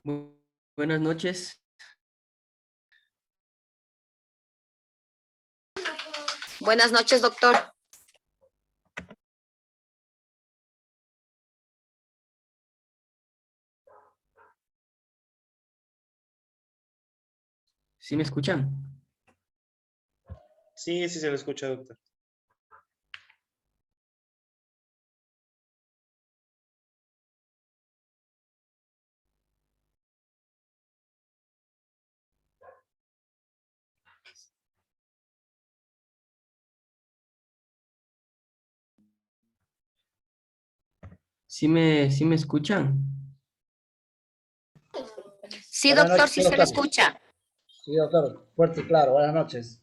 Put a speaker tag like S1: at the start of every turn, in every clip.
S1: Bu- Buenas noches.
S2: Buenas noches, doctor.
S1: ¿Sí me escuchan?
S3: Sí, sí se lo escucha, doctor.
S1: ¿Sí me escuchan?
S2: Sí,
S4: Buenas
S2: doctor,
S4: noches,
S2: sí se le
S4: doctor.
S2: escucha.
S4: Sí, doctor. Fuerte y claro. Buenas noches.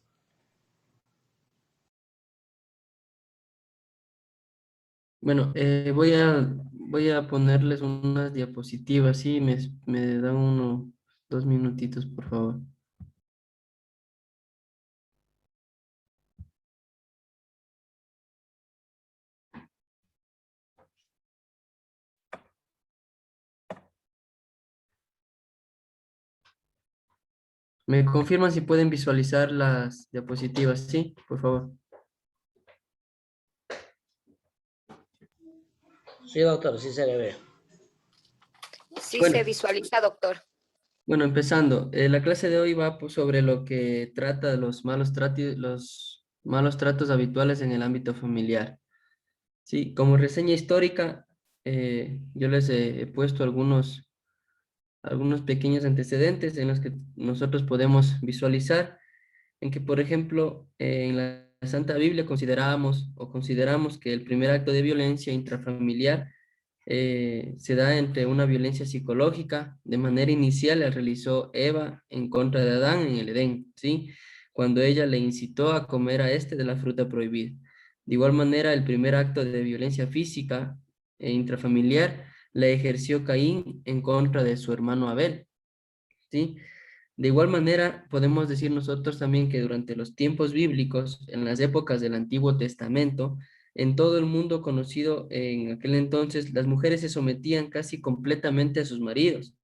S1: Bueno, voy a ponerles unas diapositivas, ¿sí? Me dan 2 minutitos, por favor. ¿Me confirman si pueden visualizar las diapositivas? Sí, por favor.
S4: Sí, doctor. Sí se le ve.
S2: Sí se
S1: Bueno,
S2: visualiza, doctor.
S1: bueno, empezando. La clase de hoy va pues, sobre lo que trata de los malos tratos habituales en el ámbito familiar. Sí, como reseña histórica, yo les he puesto algunos pequeños antecedentes en los que nosotros podemos visualizar, en que, por ejemplo, en la Santa Biblia consideramos que el primer acto de violencia intrafamiliar se da entre una violencia psicológica. De manera inicial la realizó Eva en contra de Adán en el Edén, ¿sí? Cuando ella le incitó a comer a este de la fruta prohibida. De igual manera, el primer acto de violencia física e intrafamiliar la ejerció Caín en contra de su hermano Abel, ¿sí? De igual manera, podemos decir nosotros también que durante los tiempos bíblicos, en las épocas del Antiguo Testamento, en todo el mundo conocido en aquel entonces, las mujeres se sometían casi completamente a sus maridos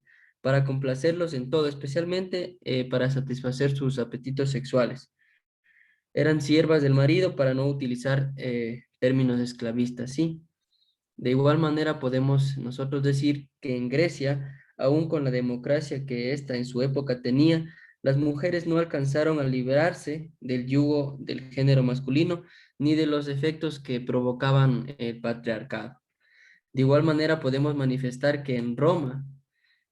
S1: para complacerlos en todo, especialmente para satisfacer sus apetitos sexuales. Eran siervas del marido para no utilizar términos esclavistas, ¿sí? De igual manera podemos nosotros decir que en Grecia, aun con la democracia que ésta en su época tenía, las mujeres no alcanzaron a librarse del yugo del género masculino ni de los efectos que provocaban el patriarcado. De igual manera podemos manifestar que en Roma,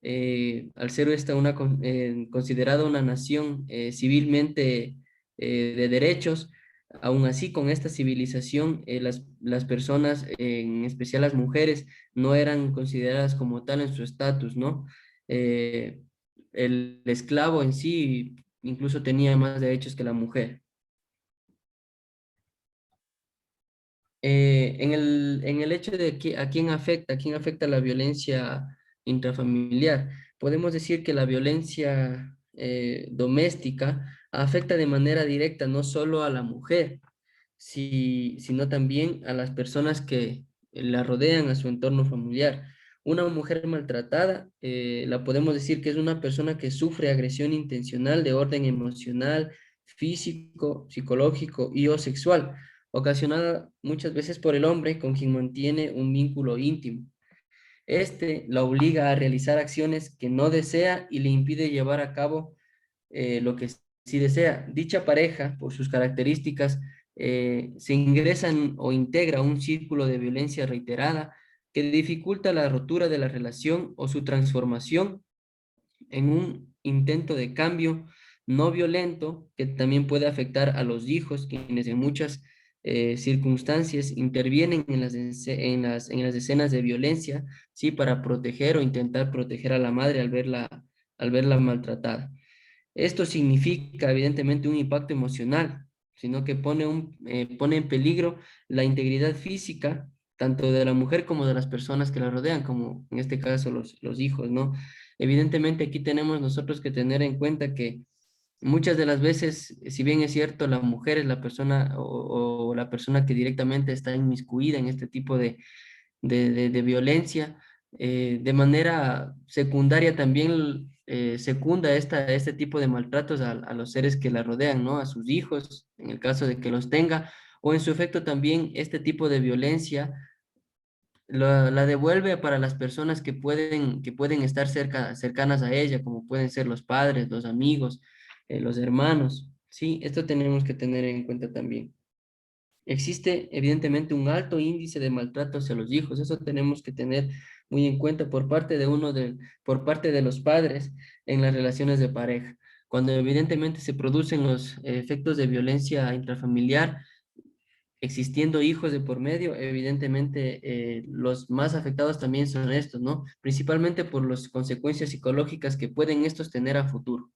S1: al ser esta considerada una nación civilmente de derechos, aún así con esta civilización las personas, en especial las mujeres, no eran consideradas como tal en su estatus, ¿no? Eh, el esclavo en sí incluso tenía más derechos que la mujer. En el hecho de que a quién afecta la violencia intrafamiliar, podemos decir que la violencia doméstica afecta de manera directa no solo a la mujer, sino también a las personas que la rodean, a su entorno familiar. Una mujer maltratada, la podemos decir que es una persona que sufre agresión intencional de orden emocional, físico, psicológico y o sexual, ocasionada muchas veces por el hombre con quien mantiene un vínculo íntimo. Este la obliga a realizar acciones que no desea y le impide llevar a cabo lo que sí desea. Dicha pareja, por sus características, se ingresan o integra un círculo de violencia reiterada que dificulta la rotura de la relación o su transformación en un intento de cambio no violento que también puede afectar a los hijos, quienes en muchas circunstancias intervienen en las escenas de violencia, ¿sí? Para proteger o intentar proteger a la madre al verla maltratada. Esto significa evidentemente un impacto emocional, sino que pone en peligro la integridad física tanto de la mujer como de las personas que la rodean, como en este caso los hijos, ¿no? Evidentemente aquí tenemos nosotros que tener en cuenta que muchas de las veces, si bien es cierto, la mujer es la persona o la persona que directamente está inmiscuida en este tipo de violencia, De manera secundaria también secunda este tipo de maltratos a los seres que la rodean, ¿no? A sus hijos, en el caso de que los tenga, o en su efecto también este tipo de violencia la devuelve para las personas que pueden estar cercanas a ella, como pueden ser los padres, los amigos, los hermanos. Sí, esto tenemos que tener en cuenta también. Existe evidentemente un alto índice de maltrato hacia los hijos, eso tenemos que tener muy en cuenta por parte de los padres en las relaciones de pareja. Cuando evidentemente se producen los efectos de violencia intrafamiliar, existiendo hijos de por medio, evidentemente los más afectados también son estos, ¿no? Principalmente por las consecuencias psicológicas que pueden estos tener a futuro.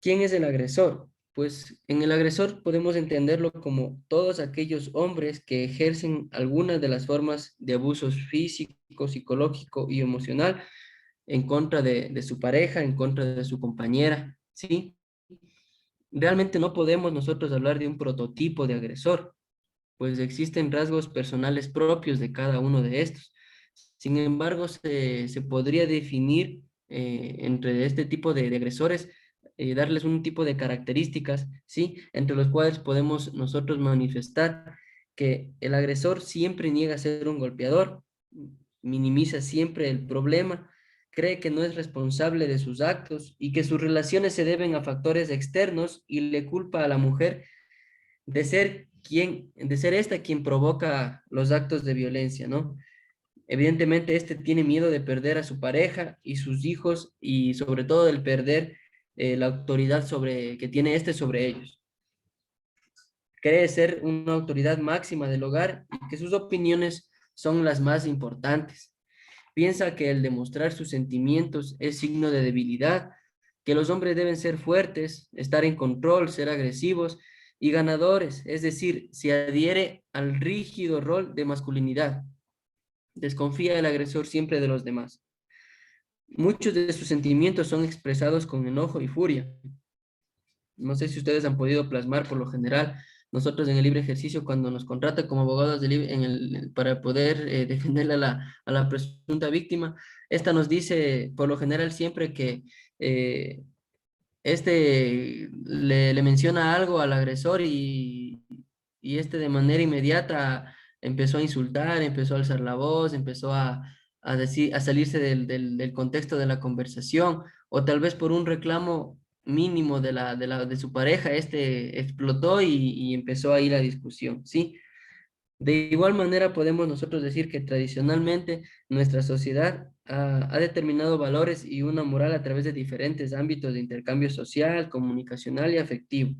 S1: ¿Quién es el agresor? Pues en el agresor podemos entenderlo como todos aquellos hombres que ejercen algunas de las formas de abusos físico, psicológico y emocional en contra de su pareja, en contra de su compañera, ¿sí? Realmente no podemos nosotros hablar de un prototipo de agresor, pues existen rasgos personales propios de cada uno de estos. Sin embargo, se podría definir entre este tipo de agresores, darles un tipo de características, ¿sí? Entre los cuales podemos nosotros manifestar que el agresor siempre niega ser un golpeador, minimiza siempre el problema, cree que no es responsable de sus actos y que sus relaciones se deben a factores externos y le culpa a la mujer de ser esta quien provoca los actos de violencia, ¿no? Evidentemente, este tiene miedo de perder a su pareja y sus hijos y sobre todo del perder la autoridad que tiene este sobre ellos. Cree ser una autoridad máxima del hogar y que sus opiniones son las más importantes. Piensa que el demostrar sus sentimientos es signo de debilidad, que los hombres deben ser fuertes, estar en control, ser agresivos y ganadores, es decir, se adhiere al rígido rol de masculinidad. Desconfía el agresor siempre de los demás. Muchos de sus sentimientos son expresados con enojo y furia. No sé si ustedes han podido plasmar por lo general. Nosotros en el libre ejercicio, cuando nos contratan como abogados para poder defender a la presunta víctima, esta nos dice por lo general siempre que eh, le menciona algo al agresor y este de manera inmediata empezó a insultar, empezó a alzar la voz, empezó a salirse del contexto de la conversación, o tal vez por un reclamo mínimo de su pareja, este explotó y empezó ahí la discusión, ¿sí? De igual manera podemos nosotros decir que tradicionalmente nuestra sociedad ha determinado valores y una moral a través de diferentes ámbitos de intercambio social, comunicacional y afectivo.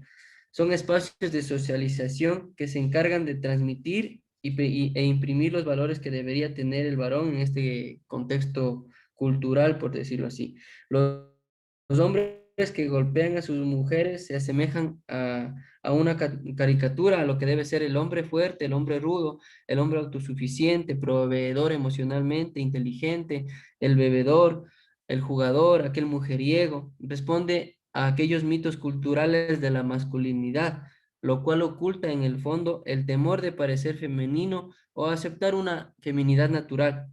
S1: Son espacios de socialización que se encargan de transmitir e imprimir los valores que debería tener el varón en este contexto cultural, por decirlo así. Los hombres que golpean a sus mujeres se asemejan a una caricatura a lo que debe ser el hombre fuerte, el hombre rudo, el hombre autosuficiente, proveedor emocionalmente, inteligente, el bebedor, el jugador, aquel mujeriego. Responde a aquellos mitos culturales de la masculinidad, lo cual oculta en el fondo el temor de parecer femenino o aceptar una feminidad natural.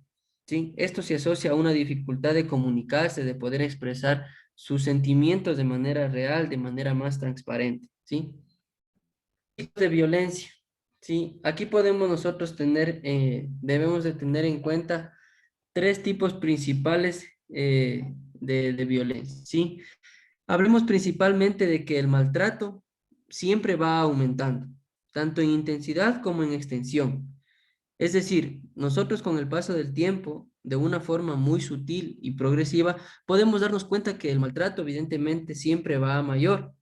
S1: ¿Sí? Esto se asocia a una dificultad de comunicarse, de poder expresar sus sentimientos de manera real, de manera más transparente, ¿sí? Tipos de violencia, ¿sí? Aquí podemos nosotros debemos de tener en cuenta tres tipos principales de violencia, ¿sí? Hablemos principalmente de que el maltrato siempre va aumentando, tanto en intensidad como en extensión. Es decir, nosotros con el paso del tiempo, de una forma muy sutil y progresiva, podemos darnos cuenta que el maltrato evidentemente siempre va a mayor.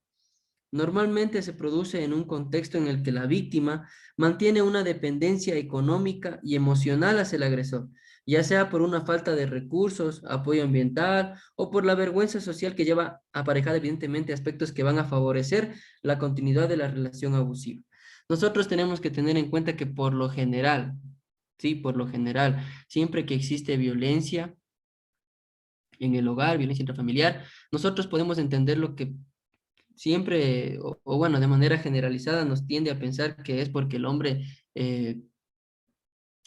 S1: Normalmente se produce en un contexto en el que la víctima mantiene una dependencia económica y emocional hacia el agresor, ya sea por una falta de recursos, apoyo ambiental o por la vergüenza social que lleva aparejada evidentemente aspectos que van a favorecer la continuidad de la relación abusiva. Nosotros tenemos que tener en cuenta que por lo general, sí, por lo general, siempre que existe violencia en el hogar, violencia intrafamiliar, nosotros podemos entender lo que siempre, o bueno, de manera generalizada nos tiende a pensar que es porque el hombre eh,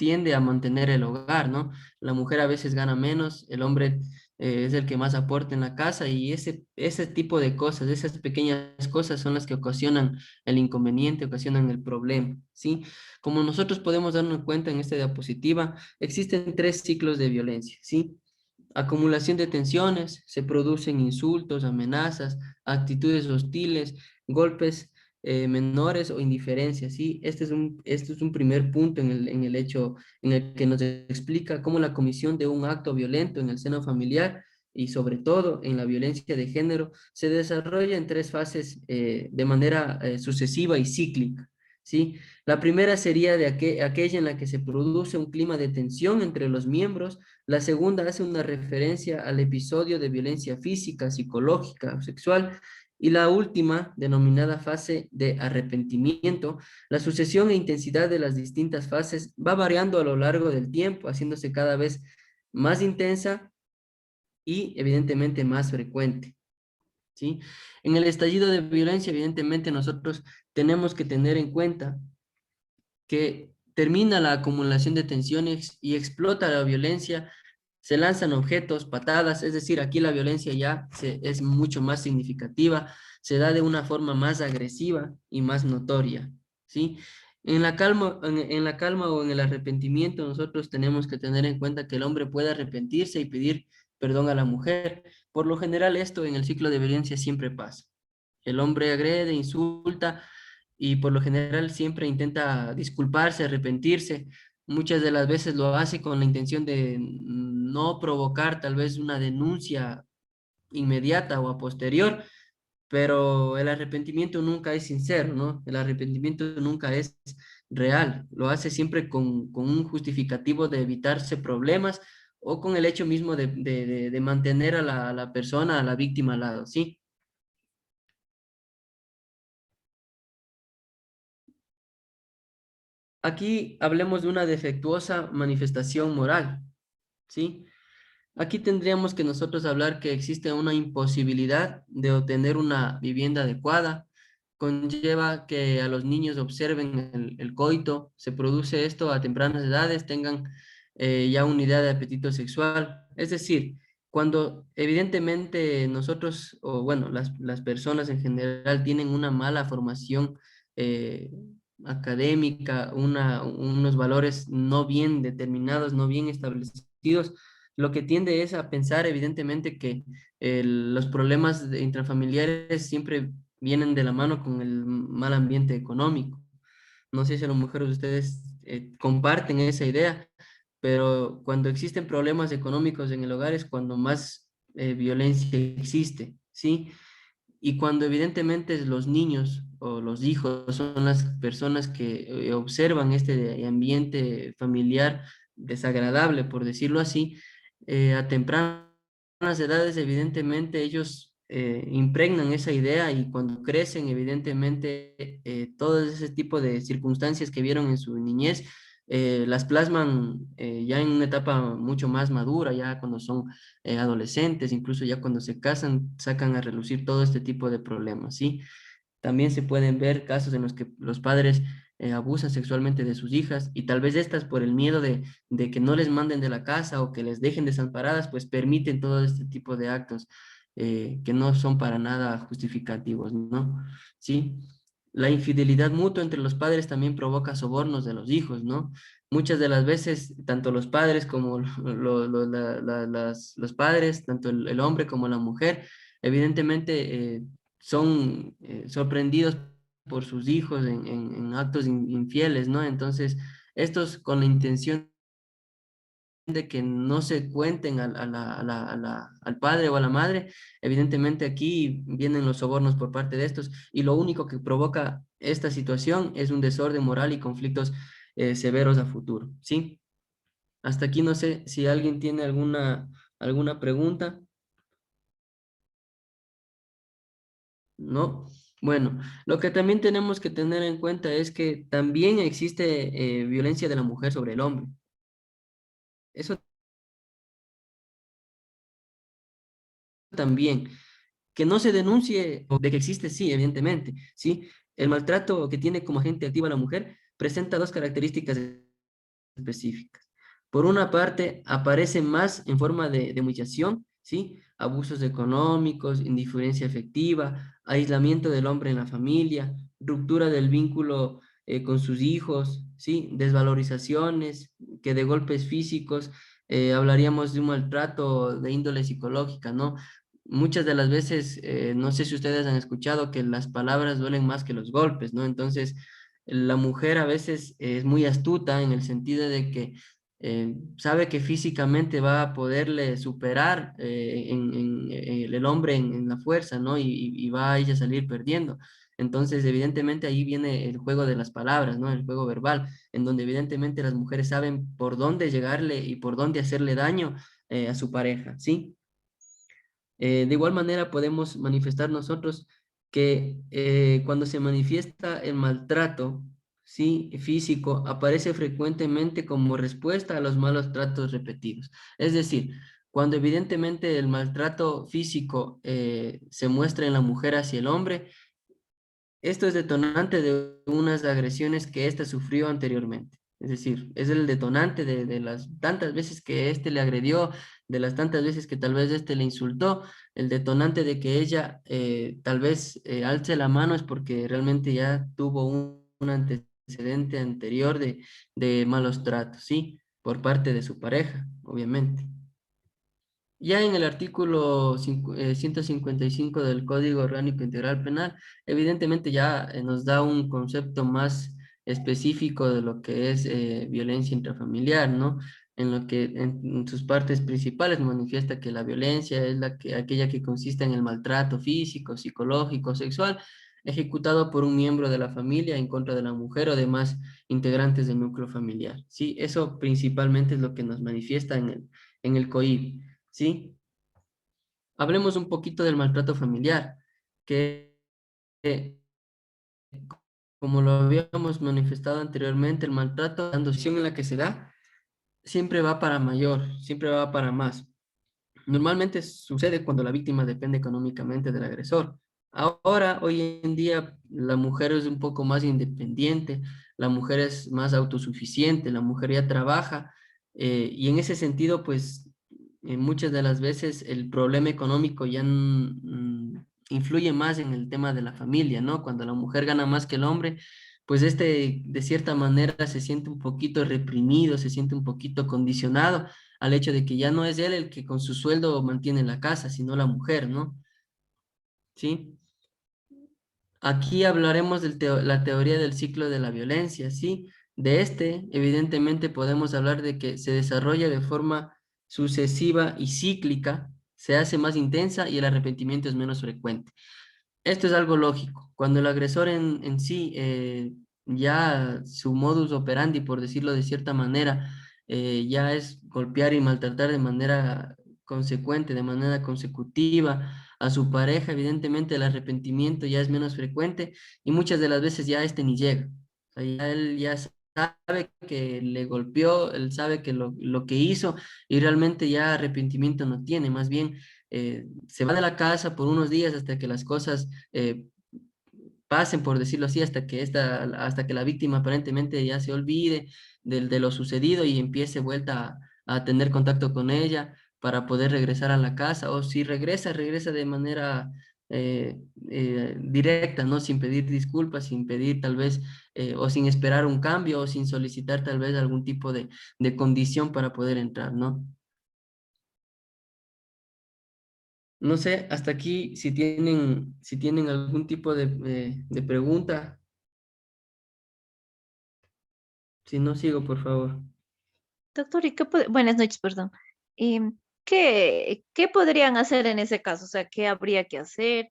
S1: tiende a mantener el hogar, ¿no? La mujer a veces gana menos, el hombre es el que más aporta en la casa y ese tipo de cosas, esas pequeñas cosas son las que ocasionan el inconveniente, ocasionan el problema, ¿sí? Como nosotros podemos darnos cuenta en esta diapositiva, existen tres ciclos de violencia, ¿sí? Acumulación de tensiones, se producen insultos, amenazas, actitudes hostiles, golpes menores o indiferencias, ¿sí? Este es un primer punto en el hecho en el que nos explica cómo la comisión de un acto violento en el seno familiar y sobre todo en la violencia de género se desarrolla en tres fases de manera sucesiva y cíclica, ¿sí? La primera sería de aquella en la que se produce un clima de tensión entre los miembros. La segunda hace una referencia al episodio de violencia física, psicológica o sexual. Y la última, denominada fase de arrepentimiento, la sucesión e intensidad de las distintas fases va variando a lo largo del tiempo, haciéndose cada vez más intensa y evidentemente más frecuente, ¿sí? En el estallido de violencia, evidentemente nosotros tenemos que tener en cuenta que termina la acumulación de tensiones y explota la violencia, se lanzan objetos, patadas, es decir, aquí la violencia es mucho más significativa, se da de una forma más agresiva y más notoria, ¿sí? En la calma o en el arrepentimiento, nosotros tenemos que tener en cuenta que el hombre puede arrepentirse y pedir perdón a la mujer. Por lo general, esto en el ciclo de violencia siempre pasa. El hombre agrede, insulta, y por lo general siempre intenta disculparse, arrepentirse. Muchas de las veces lo hace con la intención de no provocar tal vez una denuncia inmediata o a posterior, pero el arrepentimiento nunca es sincero, ¿no? El arrepentimiento nunca es real. Lo hace siempre con un justificativo de evitarse problemas o con el hecho mismo de mantener a la persona, a la víctima al lado, ¿sí? Aquí hablemos de una defectuosa manifestación moral, ¿sí? Aquí tendríamos que nosotros hablar que existe una imposibilidad de obtener una vivienda adecuada, conlleva que a los niños observen el coito, se produce esto a tempranas edades, tengan ya una idea de apetito sexual. Es decir, cuando evidentemente nosotros, o bueno, las personas en general tienen una mala formación eh, académica, unos valores no bien determinados, no bien establecidos, lo que tiende es a pensar evidentemente que los problemas intrafamiliares siempre vienen de la mano con el mal ambiente económico. No sé si a lo mejor ustedes comparten esa idea, pero cuando existen problemas económicos en el hogar es cuando más violencia existe, ¿sí? Y cuando evidentemente los niños o los hijos son las personas que observan este ambiente familiar desagradable, por decirlo así, a tempranas edades, evidentemente ellos impregnan esa idea y cuando crecen, evidentemente, todo ese tipo de circunstancias que vieron en su niñez, las plasman ya en una etapa mucho más madura, ya cuando son adolescentes, incluso ya cuando se casan, sacan a relucir todo este tipo de problemas, ¿sí? También se pueden ver casos en los que los padres abusan sexualmente de sus hijas y tal vez estas por el miedo de que no les manden de la casa o que les dejen desamparadas, pues permiten todo este tipo de actos que no son para nada justificativos, ¿no? ¿Sí? La infidelidad mutua entre los padres también provoca sobornos de los hijos, ¿no? Muchas de las veces, tanto los padres como los padres, tanto el hombre como la mujer, evidentemente son sorprendidos por sus hijos en actos infieles, ¿no? Entonces, estos con la intención de que no se cuenten al padre o a la madre, evidentemente aquí vienen los sobornos por parte de estos y lo único que provoca esta situación es un desorden moral y conflictos severos a futuro, ¿sí? Hasta aquí no sé si alguien tiene alguna pregunta, ¿no? Bueno, lo que también tenemos que tener en cuenta es que también existe violencia de la mujer sobre el hombre. Eso también. Que no se denuncie de que existe, sí, evidentemente, ¿sí? El maltrato que tiene como agente activa la mujer presenta dos características específicas. Por una parte, aparece más en forma de humillación, ¿sí? Abusos económicos, indiferencia afectiva, aislamiento del hombre en la familia, ruptura del vínculo con sus hijos, ¿sí? Desvalorizaciones, que de golpes físicos, hablaríamos de un maltrato de índole psicológica, ¿no? Muchas de las veces, no sé si ustedes han escuchado que las palabras duelen más que los golpes, ¿no? Entonces, la mujer a veces es muy astuta en el sentido de que sabe que físicamente va a poderle superar el hombre en la fuerza, ¿no? Y va a ella a salir perdiendo. Entonces, evidentemente ahí viene el juego de las palabras, ¿no? El juego verbal, en donde evidentemente las mujeres saben por dónde llegarle y por dónde hacerle daño a su pareja, ¿sí? De igual manera podemos manifestar nosotros que cuando se manifiesta el maltrato, ¿sí? Físico, aparece frecuentemente como respuesta a los malos tratos repetidos. Es decir, cuando evidentemente el maltrato físico se muestra en la mujer hacia el hombre, esto es detonante de unas agresiones que ésta sufrió anteriormente. Es decir, es el detonante de las tantas veces que éste le agredió, de las tantas veces que tal vez éste le insultó, el detonante de que ella tal vez alce la mano es porque realmente ya tuvo un antecedente anterior de malos tratos, ¿sí? Por parte de su pareja, obviamente. Ya en el artículo 155 del Código Orgánico Integral Penal, evidentemente ya nos da un concepto más específico de lo que es violencia intrafamiliar, ¿no? En lo que en sus partes principales manifiesta que la violencia es aquella que consiste en el maltrato físico, psicológico, sexual, ejecutado por un miembro de la familia en contra de la mujer o demás integrantes del núcleo familiar. Sí, eso principalmente es lo que nos manifiesta en el COIP. ¿Sí? Hablemos un poquito del maltrato familiar, que eh, como lo habíamos manifestado anteriormente, el maltrato, la condición en la que se da, siempre va para mayor, siempre va para más. Normalmente sucede cuando la víctima depende económicamente del agresor. Ahora, hoy en día, la mujer es un poco más independiente, la mujer es más autosuficiente, la mujer ya trabaja, y en ese sentido, pues, muchas de las veces el problema económico ya influye más en el tema de la familia, ¿no? Cuando la mujer gana más que el hombre, pues de cierta manera se siente un poquito reprimido, se siente un poquito condicionado al hecho de que ya no es él el que con su sueldo mantiene la casa, sino la mujer, ¿no? ¿Sí? Aquí hablaremos de la teoría del ciclo de la violencia, ¿sí? De evidentemente, podemos hablar de que se desarrolla de forma sucesiva y cíclica, se hace más intensa y el arrepentimiento es menos frecuente. Esto es algo lógico. Cuando el agresor en sí, ya su modus operandi, por decirlo de cierta manera, ya es golpear y maltratar de manera consecuente, de manera consecutiva a su pareja, evidentemente el arrepentimiento ya es menos frecuente y muchas de las veces ya este ni llega. O sea, ya él ya sabe que le golpeó, él sabe que lo que hizo y realmente ya arrepentimiento no tiene, más bien se va de la casa por unos días hasta que las cosas pasen, por decirlo así, hasta que la víctima aparentemente ya se olvide de lo sucedido y empiece vuelta a tener contacto con ella para poder regresar a la casa, o si regresa, regresa de manera directa, ¿no? Sin pedir disculpas, sin pedir tal vez, o sin esperar un cambio, o sin solicitar tal vez algún tipo de condición para poder entrar, ¿no? No sé, hasta aquí si tienen algún tipo de pregunta, si no sigo, por favor.
S3: Doctor, ¿y buenas noches, perdón. ¿Qué podrían hacer en ese caso? O sea, ¿qué habría que hacer?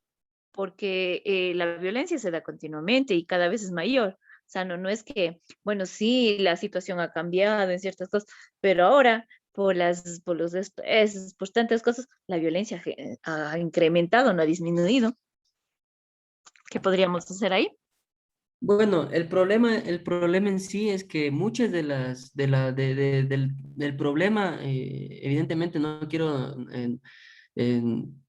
S3: Porque la violencia se da continuamente y cada vez es mayor. O sea, no es que, bueno, sí, la situación ha cambiado en ciertas cosas, pero ahora, por los estrés, por tantas cosas, la violencia ha incrementado, no ha disminuido. ¿Qué podríamos hacer ahí?
S1: Bueno, el problema en sí es que muchas del problema, evidentemente no quiero en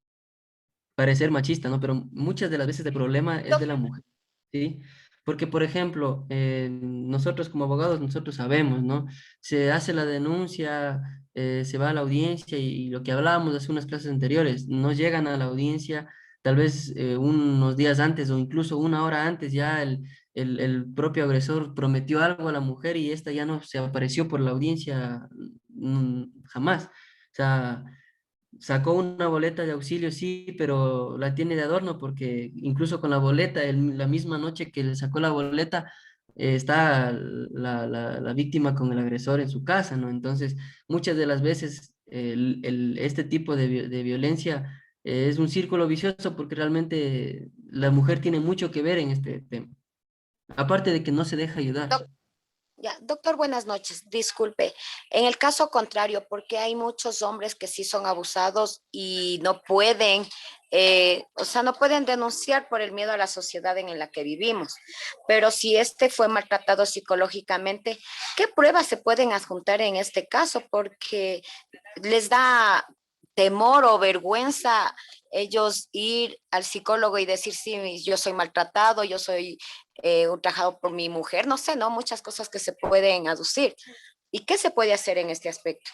S1: parecer machista, ¿no? Pero muchas de las veces el problema es de la mujer, ¿sí? Porque, por ejemplo, nosotros como abogados, nosotros sabemos, ¿no? Se hace la denuncia, se va a la audiencia y lo que hablábamos hace unas clases anteriores, no llegan a la audiencia tal vez unos días antes o incluso una hora antes ya el propio agresor prometió algo a la mujer y esta ya no se apareció por la audiencia jamás. O sea, sacó una boleta de auxilio, sí, pero la tiene de adorno porque incluso con la boleta, la misma noche que le sacó la boleta, está la víctima con el agresor en su casa, ¿no? Entonces, muchas de las veces este tipo de violencia es un círculo vicioso porque realmente la mujer tiene mucho que ver en este tema. Aparte de que no se deja ayudar.
S2: Ya, doctor, buenas noches. Disculpe. En el caso contrario, porque hay muchos hombres que sí son abusados y no pueden, o sea, no pueden denunciar por el miedo a la sociedad en la que vivimos. Pero si este fue maltratado psicológicamente, ¿qué pruebas se pueden adjuntar en este caso? Porque les da temor o vergüenza ellos ir al psicólogo y decir, sí, yo soy maltratado, yo soy ultrajado por mi mujer, no sé, ¿no? Muchas cosas que se pueden aducir. ¿Y qué se puede hacer en este aspecto?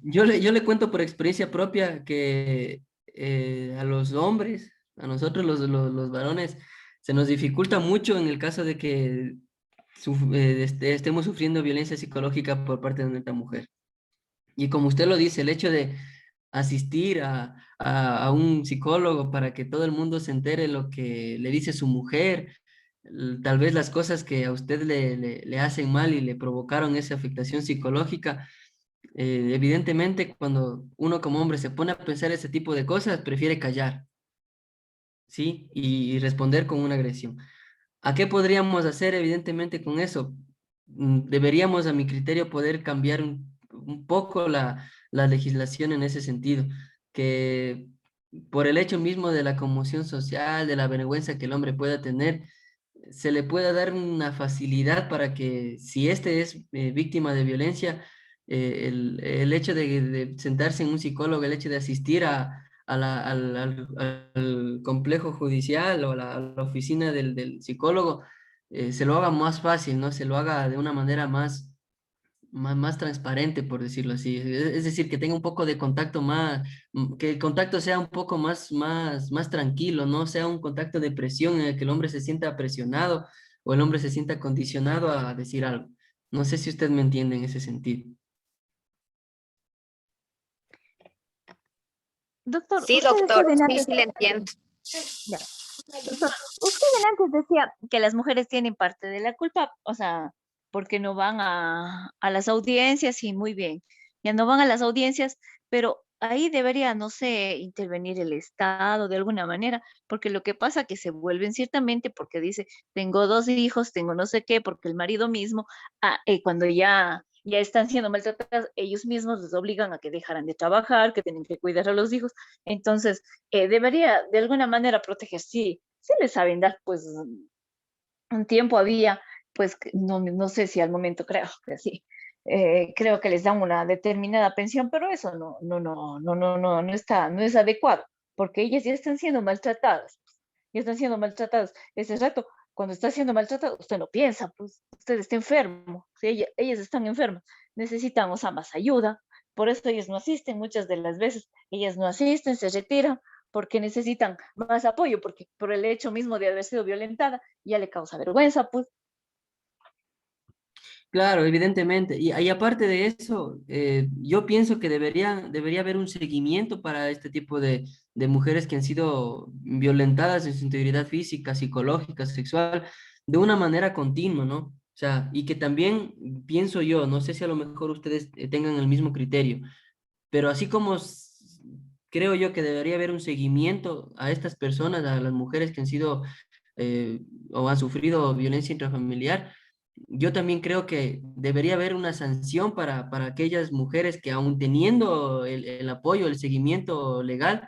S1: Yo le cuento por experiencia propia que a los hombres, a nosotros los varones, se nos dificulta mucho en el caso de que estemos sufriendo violencia psicológica por parte de nuestra mujer. Y como usted lo dice, el hecho de asistir a un psicólogo para que todo el mundo se entere lo que le dice su mujer, tal vez las cosas que a usted le hacen mal y le provocaron esa afectación psicológica, evidentemente cuando uno como hombre se pone a pensar ese tipo de cosas, prefiere callar, ¿sí? Y responder con una agresión. ¿A qué podríamos hacer evidentemente con eso? Deberíamos, a mi criterio, poder cambiar un poco la legislación en ese sentido, que por el hecho mismo de la conmoción social, de la vergüenza que el hombre pueda tener, se le pueda dar una facilidad para que si este es víctima de violencia, el hecho de sentarse en un psicólogo, el hecho de asistir al complejo judicial o a la oficina del psicólogo, se lo haga más fácil, ¿no? Se lo haga de una manera más transparente, por decirlo así. Es decir, que tenga un poco de contacto más, que el contacto sea un poco más tranquilo, no sea un contacto de presión en el que el hombre se sienta presionado o el hombre se sienta condicionado a decir algo. No sé si usted me entiende en ese sentido.
S3: Doctor,
S2: Sí,
S3: ustedes
S2: doctor,
S3: deben
S2: sí,
S3: antes,
S2: sí le entiendo.
S3: ya, doctor, usted antes decía que las mujeres tienen parte de la culpa, o sea, porque no van a las audiencias y muy bien, ya no van a las audiencias, pero ahí debería, no sé, intervenir el Estado de alguna manera, porque lo que pasa que se vuelven ciertamente porque dice, tengo 2 hijos, tengo no sé qué, porque el marido mismo, cuando ya están siendo maltratadas, ellos mismos les obligan a que dejaran de trabajar, que tienen que cuidar a los hijos, entonces debería de alguna manera proteger, sí, sí les saben dar, pues un tiempo había, pues no sé si al momento creo que sí, creo que les dan una determinada pensión, pero eso no está, no es adecuado, porque ellas ya están siendo maltratadas, ya están siendo maltratadas. Ese rato, cuando está siendo maltratado, usted no piensa, pues usted está enfermo, si ellas están enfermas, necesitan, o sea, más ayuda, por eso ellas no asisten muchas de las veces, ellas no asisten, se retiran, porque necesitan más apoyo, porque por el hecho mismo de haber sido violentada, ya le causa vergüenza, pues.
S1: Claro, evidentemente. Y aparte de eso, yo pienso que debería haber un seguimiento para este tipo de mujeres que han sido violentadas en su integridad física, psicológica, sexual, de una manera continua, ¿no? O sea, y que también pienso yo, no sé si a lo mejor ustedes tengan el mismo criterio, pero así como creo yo que debería haber un seguimiento a estas personas, a las mujeres que han sido eh, o han sufrido violencia intrafamiliar, yo también creo que debería haber una sanción para aquellas mujeres que aun teniendo el apoyo, el seguimiento legal,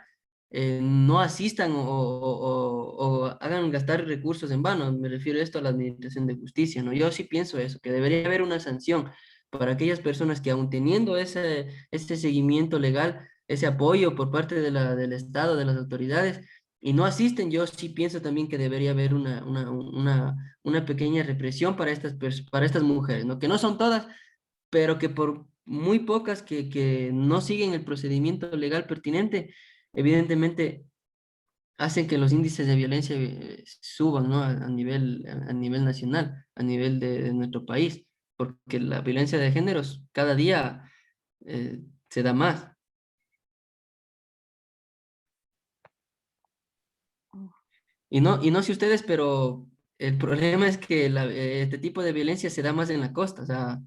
S1: no asistan o hagan gastar recursos en vano. Me refiero a esto a la Administración de Justicia, ¿no? Yo sí pienso eso, que debería haber una sanción para aquellas personas que aun teniendo ese seguimiento legal, ese apoyo por parte del Estado, de las autoridades, y no asisten, yo sí pienso también que debería haber una pequeña represión para estas mujeres, ¿no? Que no son todas, pero que por muy pocas que no siguen el procedimiento legal pertinente, evidentemente hacen que los índices de violencia suban, ¿no? A nivel nacional, a nivel de nuestro país, porque la violencia de géneros cada día se da más. Y no sé ustedes, pero el problema es que este tipo de violencia se da más en la costa. O sea,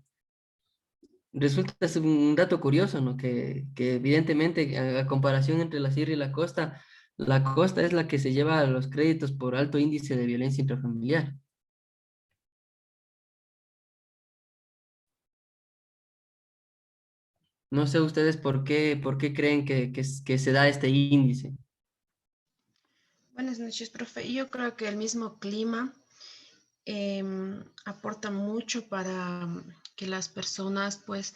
S1: resulta es un dato curioso, ¿no? Que evidentemente a comparación entre la sierra y la costa es la que se lleva los créditos por alto índice de violencia intrafamiliar. No sé ustedes por qué creen que se da este índice.
S5: Buenas noches, profe. Yo creo que el mismo clima aporta mucho para que las personas pues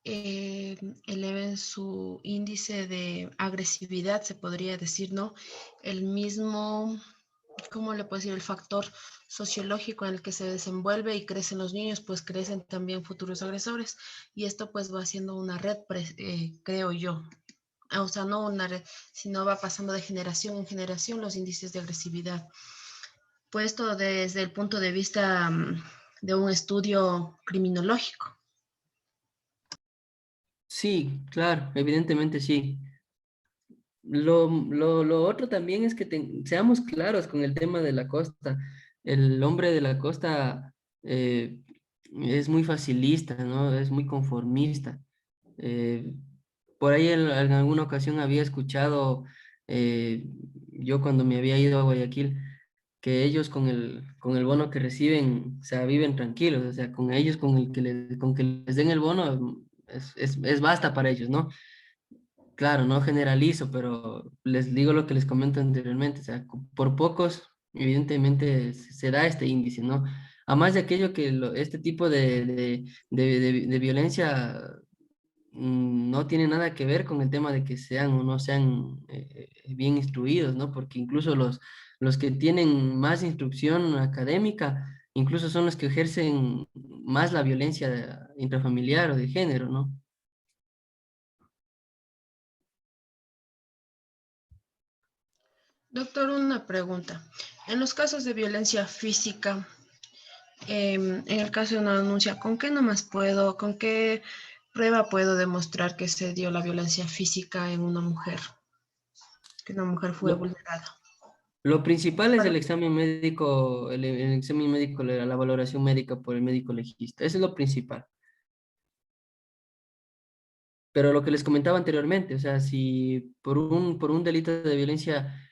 S5: eleven su índice de agresividad, se podría decir, ¿no? El mismo, ¿cómo le puedo decir? El factor sociológico en el que se desenvuelve y crecen los niños, pues crecen también futuros agresores. Y esto pues va haciendo una red, creo yo. O sea, no una red, sino va pasando de generación en generación los índices de agresividad. Puesto desde el punto de vista de un estudio criminológico.
S1: Sí, claro, evidentemente sí. Lo otro también es que seamos claros con el tema de la costa. El hombre de la costa es muy facilista, ¿no? Es muy conformista. Eh, por ahí en alguna ocasión había escuchado, yo cuando me había ido a Guayaquil, que ellos con el bono que reciben, o sea, viven tranquilos, o sea, con ellos, con que les den el bono, es basta para ellos, ¿no? Claro, no generalizo, pero les digo lo que les comento anteriormente, o sea, por pocos, evidentemente se da este índice, ¿no? A más de aquello que este tipo de violencia no tiene nada que ver con el tema de que sean o no sean bien instruidos, ¿no? Porque incluso los que tienen más instrucción académica, incluso son los que ejercen más la violencia intrafamiliar o de género, ¿no?
S5: Doctor, una pregunta. En los casos de violencia física, en el caso de una denuncia, con qué prueba puedo demostrar que se dio la violencia física en una mujer, que una mujer fue
S1: Lo,
S5: vulnerada?
S1: lo principal es el examen médico, el examen médico, la valoración médica por el médico legista. Eso es lo principal. Pero lo que les comentaba anteriormente, o sea, si por un delito de violencia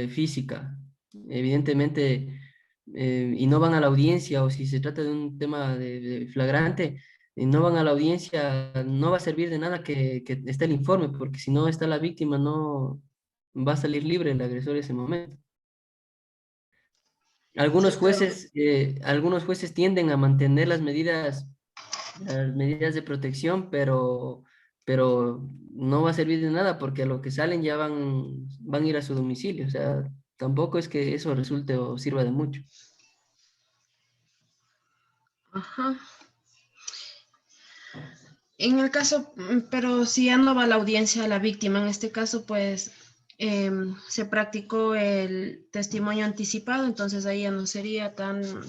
S1: física, evidentemente, y no van a la audiencia, o si se trata de un tema de flagrante, y no van a la audiencia, no va a servir de nada que esté el informe, porque si no está la víctima, no va a salir libre el agresor en ese momento.
S5: Sí, pero
S1: Algunos jueces tienden a mantener las medidas de protección, pero no va a servir de nada porque a lo que salen ya van a ir a su domicilio. O sea, tampoco es que eso resulte o sirva de mucho.
S5: ajá. En el caso, pero si ya no va a la audiencia la víctima, en este caso, pues se practicó el testimonio anticipado, entonces ahí ya no sería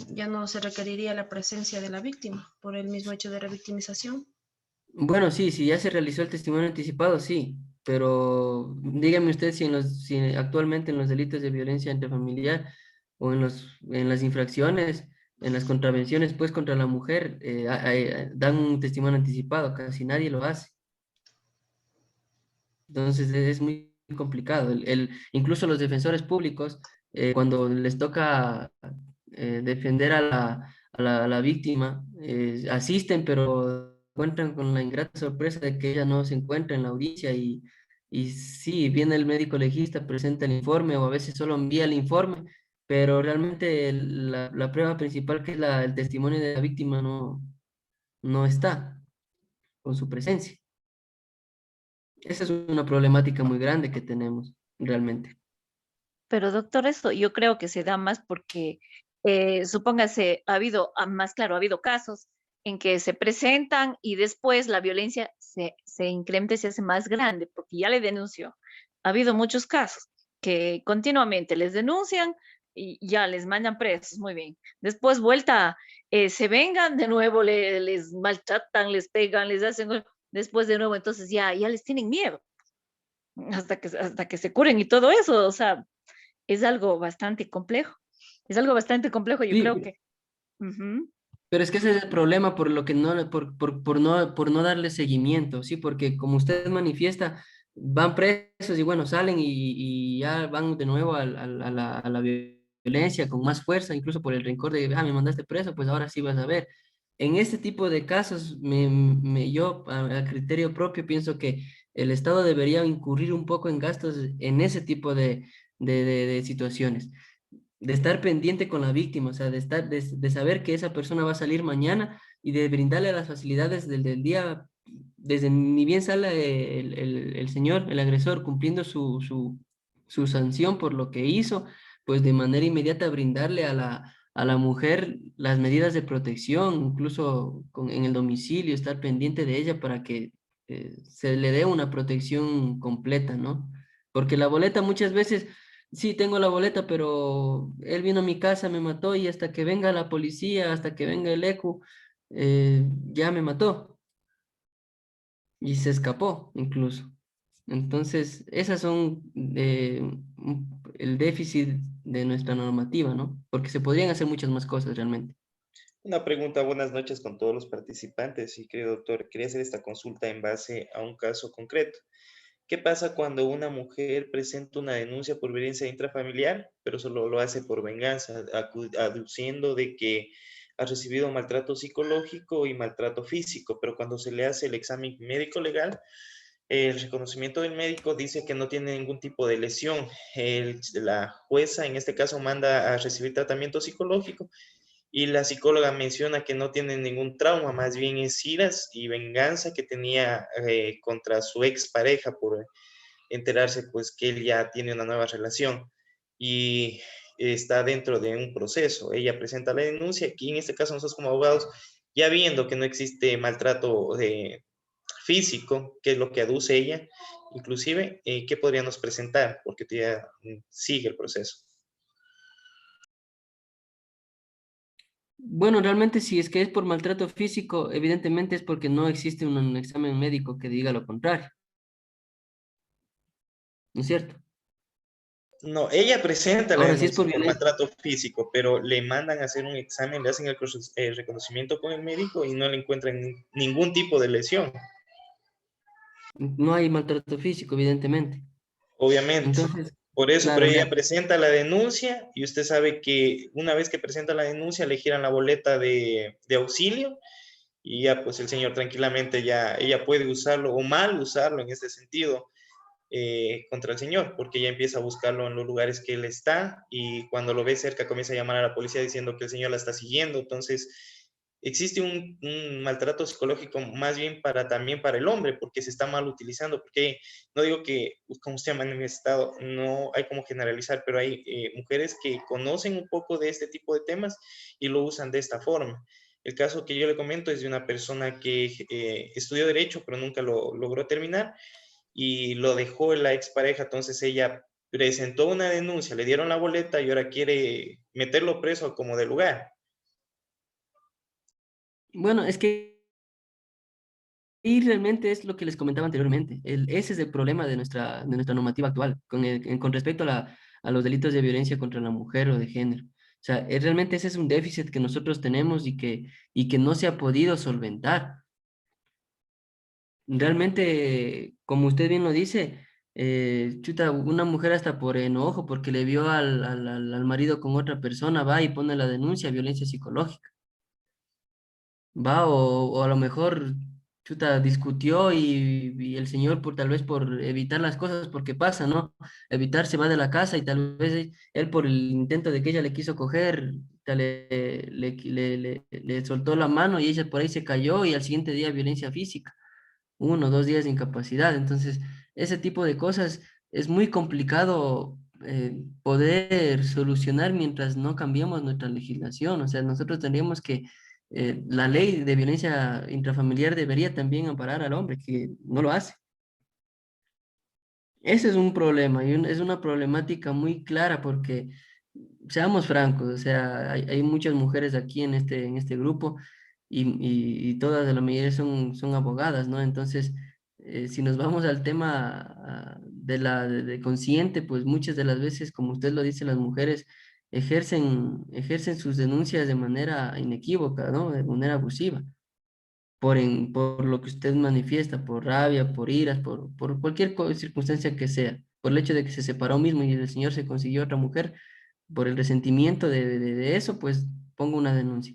S5: ya no se requeriría la presencia de la víctima por el mismo hecho de revictimización.
S1: Bueno, sí, si ya se realizó el testimonio anticipado, sí, pero dígame usted si actualmente en los delitos de violencia intrafamiliar o en las infracciones, en las contravenciones pues contra la mujer, dan un testimonio anticipado, casi nadie lo hace. Entonces es muy complicado. Incluso los defensores públicos, cuando les toca defender a la víctima, asisten, pero encuentran con la ingrata sorpresa de que ella no se encuentra en la audiencia y sí, viene el médico legista, presenta el informe o a veces solo envía el informe, pero realmente la prueba principal, que es el testimonio de la víctima, no está con su presencia. Esa es una problemática muy grande que tenemos realmente.
S3: Pero doctor, eso yo creo que se da más porque, supóngase, ha habido, más claro, ha habido casos en que se presentan y después la violencia se incrementa y se hace más grande porque ya le denunció. Ha habido muchos casos que continuamente les denuncian y ya les mandan presos, muy bien. Después vuelta, se vengan, de nuevo les maltratan, les pegan, les hacen, después de nuevo, entonces ya les tienen miedo hasta que se curen y todo eso, o sea, es algo bastante complejo. Es algo bastante complejo, yo creo
S1: Sí,
S3: que. Ujú.
S1: pero es que ese es el problema por lo que no, por no darle seguimiento, ¿sí? Porque como usted manifiesta, van presos y bueno, salen y ya van de nuevo a la violencia con más fuerza, incluso por el rencor de, me mandaste preso, pues ahora sí vas a ver. En este tipo de casos, yo a criterio propio pienso que el Estado debería incurrir un poco en gastos en ese tipo de situaciones, de estar pendiente con la víctima, o sea, de saber que esa persona va a salir mañana y de brindarle las facilidades del día, desde ni bien sale el señor, el agresor, cumpliendo su sanción por lo que hizo, pues de manera inmediata brindarle a la mujer las medidas de protección, incluso en el domicilio, estar pendiente de ella para que se le dé una protección completa, ¿no? Porque la boleta muchas veces sí, tengo la boleta, pero él vino a mi casa, me mató y hasta que venga la policía, hasta que venga el ECU, ya me mató y se escapó incluso. Entonces, esas son el déficit de nuestra normativa, ¿no? Porque se podrían hacer muchas más cosas realmente.
S6: Una pregunta, buenas noches con todos los participantes y querido doctor, quería hacer esta consulta en base a un caso concreto. ¿Qué pasa cuando una mujer presenta una denuncia por violencia intrafamiliar, pero solo lo hace por venganza, aduciendo de que ha recibido maltrato psicológico y maltrato físico, pero cuando se le hace el examen médico legal, el reconocimiento del médico dice que no tiene ningún tipo de lesión. La jueza en este caso manda a recibir tratamiento psicológico y la psicóloga menciona que no tiene ningún trauma, más bien es iras y venganza que tenía contra su expareja por enterarse pues que él ya tiene una nueva relación y está dentro de un proceso. Ella presenta la denuncia, aquí en este caso nosotros como abogados, ya viendo que no existe maltrato físico, que es lo que aduce ella, inclusive, ¿qué podríamos presentar? Porque ya sigue el proceso.
S1: Bueno, realmente si es que es por maltrato físico, evidentemente es porque no existe un examen médico que diga lo contrario, ¿no es cierto?
S6: No, ella presenta la
S1: Ahora, si es por
S6: denuncia por
S1: violencia,
S6: maltrato físico, pero le mandan a hacer un examen, le hacen el reconocimiento con el médico y no le encuentran ningún tipo de lesión,
S1: no hay maltrato físico, evidentemente.
S6: obviamente.
S1: Entonces,
S6: Por eso, pero
S1: claro,
S6: ella presenta la denuncia y usted sabe que una vez que presenta la denuncia le giran la boleta de auxilio y ya pues el señor tranquilamente ya, ella puede usarlo o mal usarlo en este sentido contra el señor, porque ella empieza a buscarlo en los lugares que él está y cuando lo ve cerca comienza a llamar a la policía diciendo que el señor la está siguiendo. Entonces, existe un maltrato psicológico más bien también para el hombre, porque se está mal utilizando, porque no digo que, como usted ha manifestado, no hay como generalizar, pero hay mujeres que conocen un poco de este tipo de temas y lo usan de esta forma. El caso que yo le comento es de una persona que estudió Derecho, pero nunca lo logró terminar y lo dejó la expareja, entonces ella presentó una denuncia, le dieron la boleta y ahora quiere meterlo preso como de lugar.
S1: bueno, es que y realmente es lo que les comentaba anteriormente. Ese es el problema de nuestra normativa actual con respecto a los delitos de violencia contra la mujer o de género. O sea, realmente ese es un déficit que nosotros tenemos y que no se ha podido solventar. Realmente, como usted bien lo dice, chuta, una mujer hasta por enojo, porque le vio al marido con otra persona, va y pone la denuncia, violencia psicológica. Va, o a lo mejor, chuta, discutió y el señor por tal vez por evitar las cosas, porque pasa, ¿no? Evitar se va de la casa y tal vez él por el intento de que ella le quiso coger, le soltó la mano y ella por ahí se cayó y al siguiente día violencia física, 1 o 2 días de incapacidad. Entonces, ese tipo de cosas es muy complicado poder solucionar mientras no cambiemos nuestra legislación. O sea, nosotros tendríamos que, la ley de violencia intrafamiliar debería también amparar al hombre, que no lo hace. Ese es un problema y es una problemática muy clara porque, seamos francos, o sea, hay muchas mujeres aquí en este grupo y todas de la mayoría son abogadas, ¿no? Entonces, si nos vamos al tema de consciente, pues muchas de las veces, como usted lo dice, las mujeres ejercen sus denuncias de manera inequívoca, ¿no? De manera abusiva por lo que usted manifiesta, por rabia, por iras, por cualquier circunstancia que sea, por el hecho de que se separó mismo y el señor se consiguió otra mujer, por el resentimiento de eso, pues pongo una denuncia.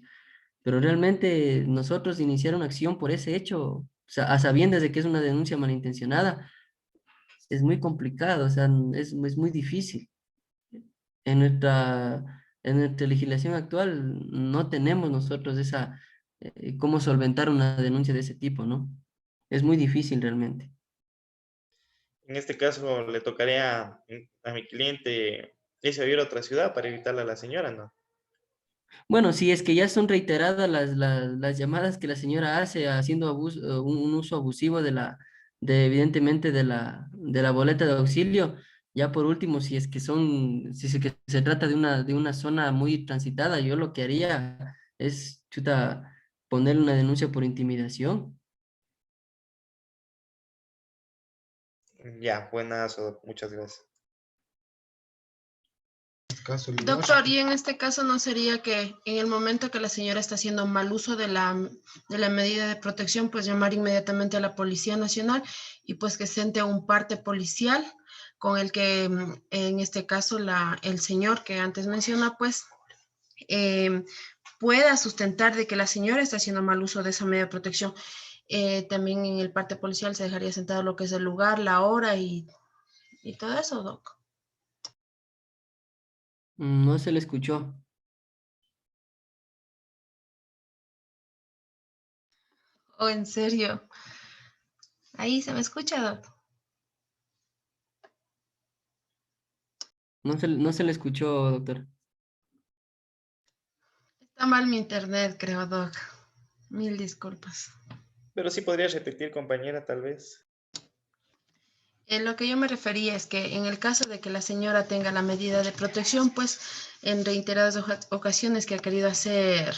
S1: Pero realmente nosotros iniciar una acción por ese hecho, o sea, a sabiendas de que es una denuncia malintencionada, es muy complicado, o sea, es muy difícil. En nuestra legislación actual no tenemos nosotros cómo solventar una denuncia de ese tipo, ¿no? Es muy difícil realmente.
S6: En este caso, le tocaría a mi cliente irse a vivir a otra ciudad para evitarle a la señora, ¿no?
S1: Bueno, si es que ya son reiteradas las llamadas que la señora hace haciendo un uso abusivo evidentemente de la boleta de auxilio, ya por último, si es que se trata de una zona muy transitada, yo lo que haría es, chuta, poner una denuncia por intimidación.
S6: Ya, buenazo, muchas gracias.
S5: Doctor, y en este caso no sería que en el momento que la señora está haciendo mal uso de la medida de protección, pues llamar inmediatamente a la Policía Nacional y pues que se ente un parte policial con el que en este caso el señor que antes menciona, pues eh, pueda sustentar de que la señora está haciendo mal uso de esa medida de protección. También en el parte policial se dejaría sentado lo que es el lugar, la hora y todo eso, Doc.
S1: No se le escuchó.
S5: Oh, en serio. Ahí se me escucha, Doc.
S1: No se le escuchó, doctor.
S5: Está mal mi internet, creo, Doc. Mil disculpas.
S6: Pero sí podría repetir, compañera, tal vez.
S5: Lo que yo me refería es que en el caso de que la señora tenga la medida de protección, pues en reiteradas ocasiones que ha querido hacer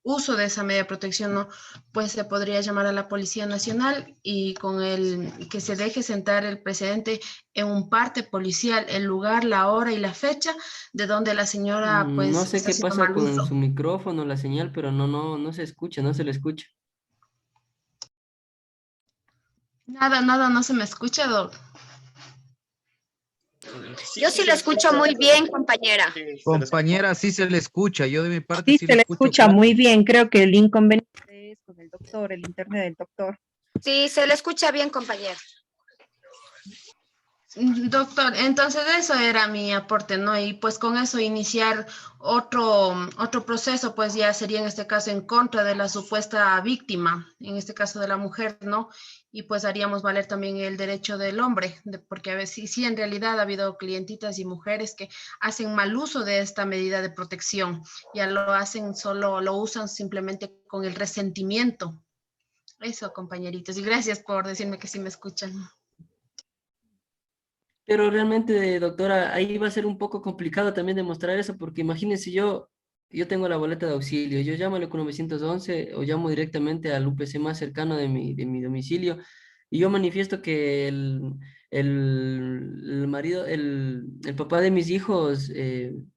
S5: uso de esa medida de protección, ¿no? Pues se podría llamar a la Policía Nacional y con el que se deje sentar el precedente en un parte policial, el lugar, la hora y la fecha de donde la señora
S1: No
S5: pues
S1: sé
S5: está
S1: qué
S5: haciendo
S1: pasa
S5: mal
S1: con
S5: uso.
S1: su micrófono, la señal, pero no se escucha, no se le escucha.
S5: Nada, no se me escucha, Doc.
S6: Sí,
S2: Yo
S6: sí
S2: sí
S6: se
S2: la
S6: le
S2: escucho
S6: escucha.
S2: muy bien, compañera.
S6: Sí, se le escucha.
S7: Compañera, sí se le escucha. Yo de mi parte
S8: Sí,
S7: sí le
S8: se le
S7: escucho
S8: escucha
S7: claro.
S8: muy bien. Creo que el inconveniente es con el doctor, el internet del doctor.
S2: Sí, se le escucha bien, compañera.
S5: Doctor, entonces eso era mi aporte, ¿no? Y pues con eso iniciar otro proceso, pues ya sería en este caso en contra de la supuesta víctima, en este caso de la mujer, ¿no? Y pues haríamos valer también el derecho del hombre, porque a veces sí, en realidad ha habido clientitas y mujeres que hacen mal uso de esta medida de protección, ya lo hacen solo, lo usan simplemente con el resentimiento. Eso, compañeritos, y gracias por decirme que sí me escuchan.
S1: Pero realmente, doctora, ahí va a ser un poco complicado también demostrar eso, porque imagínense, yo tengo la boleta de auxilio, yo llamo al 911 o llamo directamente al UPC más cercano de mi domicilio y yo manifiesto que el marido, el papá de mis hijos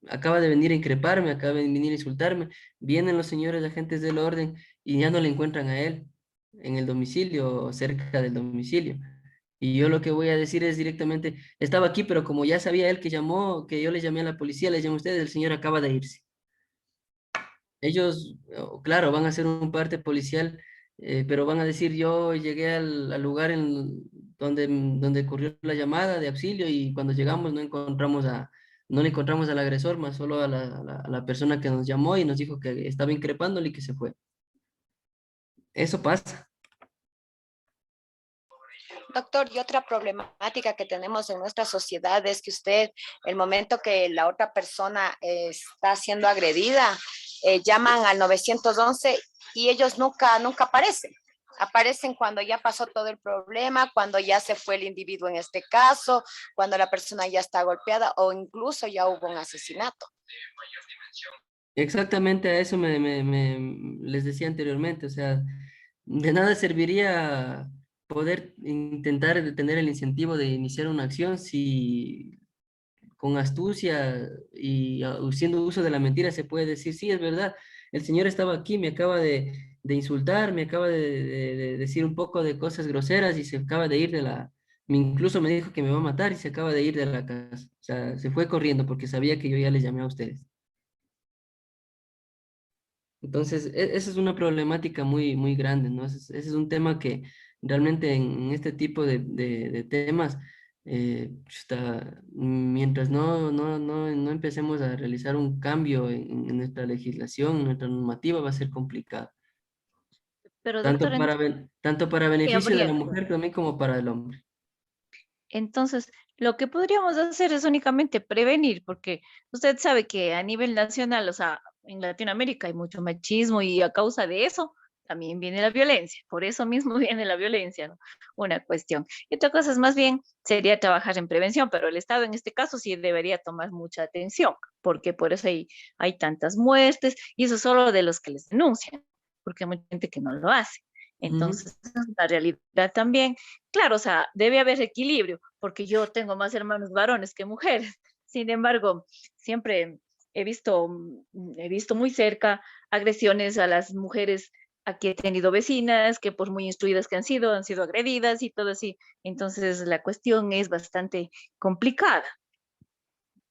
S1: acaba de venir a increparme, acaba de venir a insultarme, vienen los señores agentes del orden y ya no le encuentran a él en el domicilio o cerca del domicilio. Y yo lo que voy a decir es directamente, estaba aquí, pero como ya sabía él que llamó, que yo le llamé a la policía, le llamé a ustedes, el señor acaba de irse. Ellos, claro, van a hacer un parte policial, pero van a decir, yo llegué al lugar donde ocurrió la llamada de auxilio y cuando llegamos no le encontramos al agresor, más solo a la persona que nos llamó y nos dijo que estaba increpándole y que se fue. Eso pasa.
S2: Doctor, y otra problemática que tenemos en nuestra sociedad es que usted, el momento que la otra persona está siendo agredida, llaman al 911 y ellos nunca aparecen. Aparecen cuando ya pasó todo el problema, cuando ya se fue el individuo en este caso, cuando la persona ya está golpeada o incluso ya hubo un asesinato.
S1: Exactamente a eso les decía anteriormente, o sea, de nada serviría poder intentar tener el incentivo de iniciar una acción si con astucia y haciendo uso de la mentira se puede decir, sí, es verdad, el señor estaba aquí, me acaba de insultar, me acaba de decir un poco de cosas groseras y se acaba de ir incluso me dijo que me va a matar y se acaba de ir de la casa. O sea, se fue corriendo porque sabía que yo ya les llamé a ustedes. Entonces, esa es una problemática muy grande, ¿no? Ese es un tema que realmente en este tipo de temas, mientras no empecemos a realizar un cambio en nuestra legislación, en nuestra normativa, va a ser complicado,
S3: Pero
S1: tanto
S3: doctor,
S1: tanto para
S3: ¿qué
S1: beneficio de
S3: habría
S1: la
S3: que
S1: mujer también como para el hombre.
S3: Entonces, lo que podríamos hacer es únicamente prevenir, porque usted sabe que a nivel nacional, o sea, en Latinoamérica hay mucho machismo y a causa de eso también viene la violencia. Por eso mismo viene la violencia, ¿no? Una cuestión. Y otra cosa es más bien, sería trabajar en prevención, pero el Estado en este caso sí debería tomar mucha atención, porque por eso hay tantas muertes y eso solo de los que les denuncian, porque hay mucha gente que no lo hace.
S1: Ujú.
S3: Entonces, esa es la realidad también. Claro, o sea, debe haber equilibrio, porque yo tengo más hermanos varones que mujeres. Sin embargo, siempre he visto muy cerca agresiones a las mujeres. Aquí he tenido vecinas que por muy instruidas que han sido agredidas y todo así. Entonces, la cuestión es bastante complicada.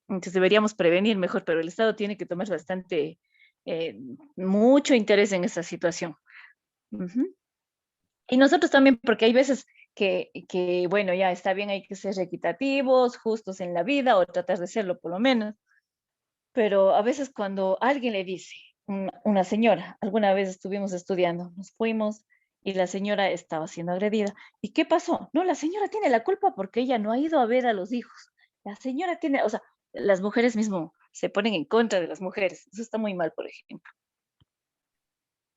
S3: Entonces, deberíamos prevenir mejor, pero el Estado tiene que tomar bastante, eh, mucho interés en esta situación. Ujú. Y nosotros también, porque hay veces bueno, ya está bien, hay que ser equitativos, justos en la vida, o tratar de serlo por lo menos, pero a veces cuando alguien le dice, una señora, alguna vez estuvimos estudiando, nos fuimos y la señora estaba siendo agredida. ¿Y qué pasó? No, la señora tiene la culpa porque ella no ha ido a ver a los hijos. La señora tiene, o sea, las mujeres mismo se ponen en contra de las mujeres. Eso está muy mal, por ejemplo.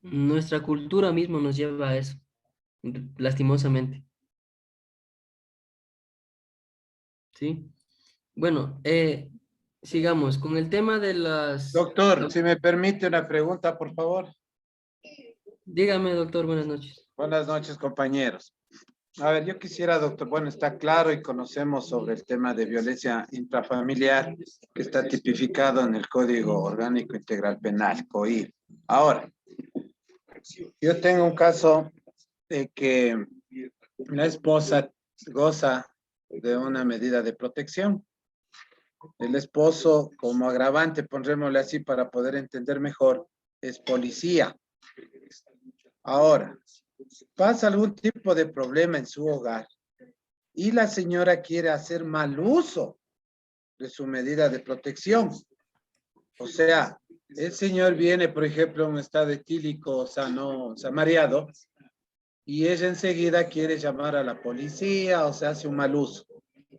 S1: Nuestra cultura mismo nos lleva a eso, lastimosamente, ¿sí? Bueno, sigamos con el tema de
S9: Doctor, si me permite una pregunta, por favor.
S1: Dígame, doctor, buenas noches.
S9: Buenas noches, compañeros. A ver, yo quisiera, doctor, bueno, está claro y conocemos sobre el tema de violencia intrafamiliar que está tipificado en el Código Orgánico Integral Penal, COI. Ahora, yo tengo un caso de que la esposa goza de una medida de protección. El esposo, como agravante, pondrémosle así para poder entender mejor, es policía. Ahora, pasa algún tipo de problema en su hogar y la señora quiere hacer mal uso de su medida de protección. O sea, el señor viene, por ejemplo, en un estado etílico, o sea, no, o sea, mareado, y ella enseguida quiere llamar a la policía, o sea, hace un mal uso.